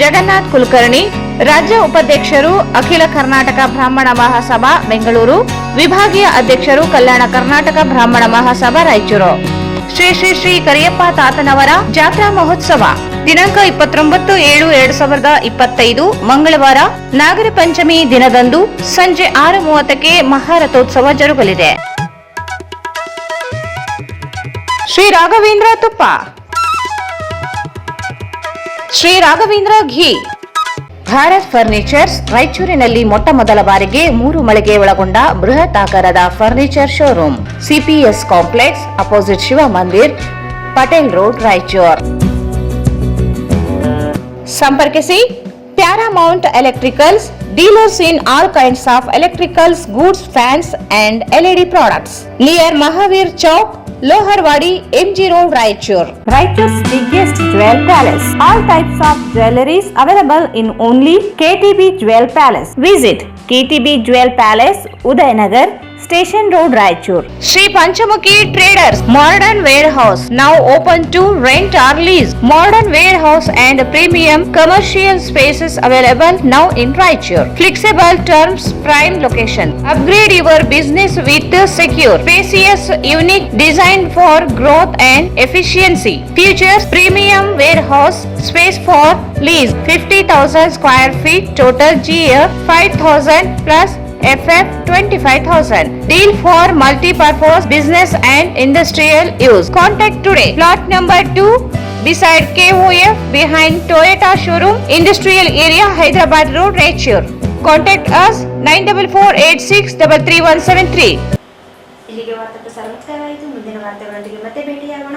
ಜಗನ್ನಾಥ್ ಕುಲಕರ್ಣಿ, ರಾಜ್ಯ ಉಪಾಧ್ಯಕ್ಷರು, ಅಖಿಲ ಕರ್ನಾಟಕ ಬ್ರಾಹ್ಮಣ ಮಹಾಸಭಾ, ಬೆಂಗಳೂರು. ವಿಭಾಗೀಯ ಅಧ್ಯಕ್ಷರು, ಕಲ್ಯಾಣ ಕರ್ನಾಟಕ ಬ್ರಾಹ್ಮಣ ಮಹಾಸಭಾ, ರಾಯಚೂರು. ಶ್ರೀ ಶ್ರೀ ಶ್ರೀ ಕರಿಯಪ್ಪ ತಾತನವರ ಜಾತ್ರಾ ಮಹೋತ್ಸವ ದಿನಾಂಕ 29/7/2025 ಮಂಗಳವಾರ ನಾಗರ ಪಂಚಮಿ ದಿನದಂದು ಸಂಜೆ 6:30ಕ್ಕೆ ಮಹಾರಥೋತ್ಸವ ಜರುಗಲಿದೆ. ಶ್ರೀ ರಾಘವೇಂದ್ರ ತುಪ್ಪ, ಶ್ರೀ ರಾಘವೇಂದ್ರ ಘೀ. ಭಾರತ್ ಫರ್ನಿಚರ್ಸ್ ರಾಯಚೂರಿನಲ್ಲಿ ಮೊಟ್ಟ ಮೊದಲ ಬಾರಿಗೆ 3 ಮಳಿಗೆ ಒಳಗೊಂಡ ಬೃಹತ್ ಆಕಾರದ furniture showroom. CPS complex opposite Shiva Mandir, Patel road, Raichur. ಸಂಪರ್ಕಿಸಿ Paramount electricals, dealers in all kinds of electricals, goods, fans and LED products. Near Mahavir Chowk, Loharwadi, MG Road, Raichur. Raichur's biggest jewel palace. All types of jewelries available in only KTB Jewel Palace. Visit KTB Jewel Palace, Udayanagar, Station Road, Raichur. Shri Panchamukhi Traders, Modern Warehouse, now open to rent or lease. Modern warehouse and premium commercial spaces available now in Raichur. Flexible terms, prime location. Upgrade your business with secure, spacious, unique design for growth and efficiency. Features premium warehouse space for lease, 50,000 square feet, total GA 5,000 plus FF 25,000. Deal for multi-purpose business and industrial use. Contact today. Plot number 2 beside KOF behind Toyota showroom, industrial area, Hyderabad Road, Raichur. Contact us 94486333173. ಇಲ್ಲಿಗೆ ವಾರ್ತಾ ಪ್ರಸಾರ ಮುಕ್ತಾಯವಾಯಿತು. ಮುಂದಿನ ವಾರ್ತೆಗಳೊಂದಿಗೆ ಮತ್ತೆ ಭೇಟಿಯಾಗೋಣ.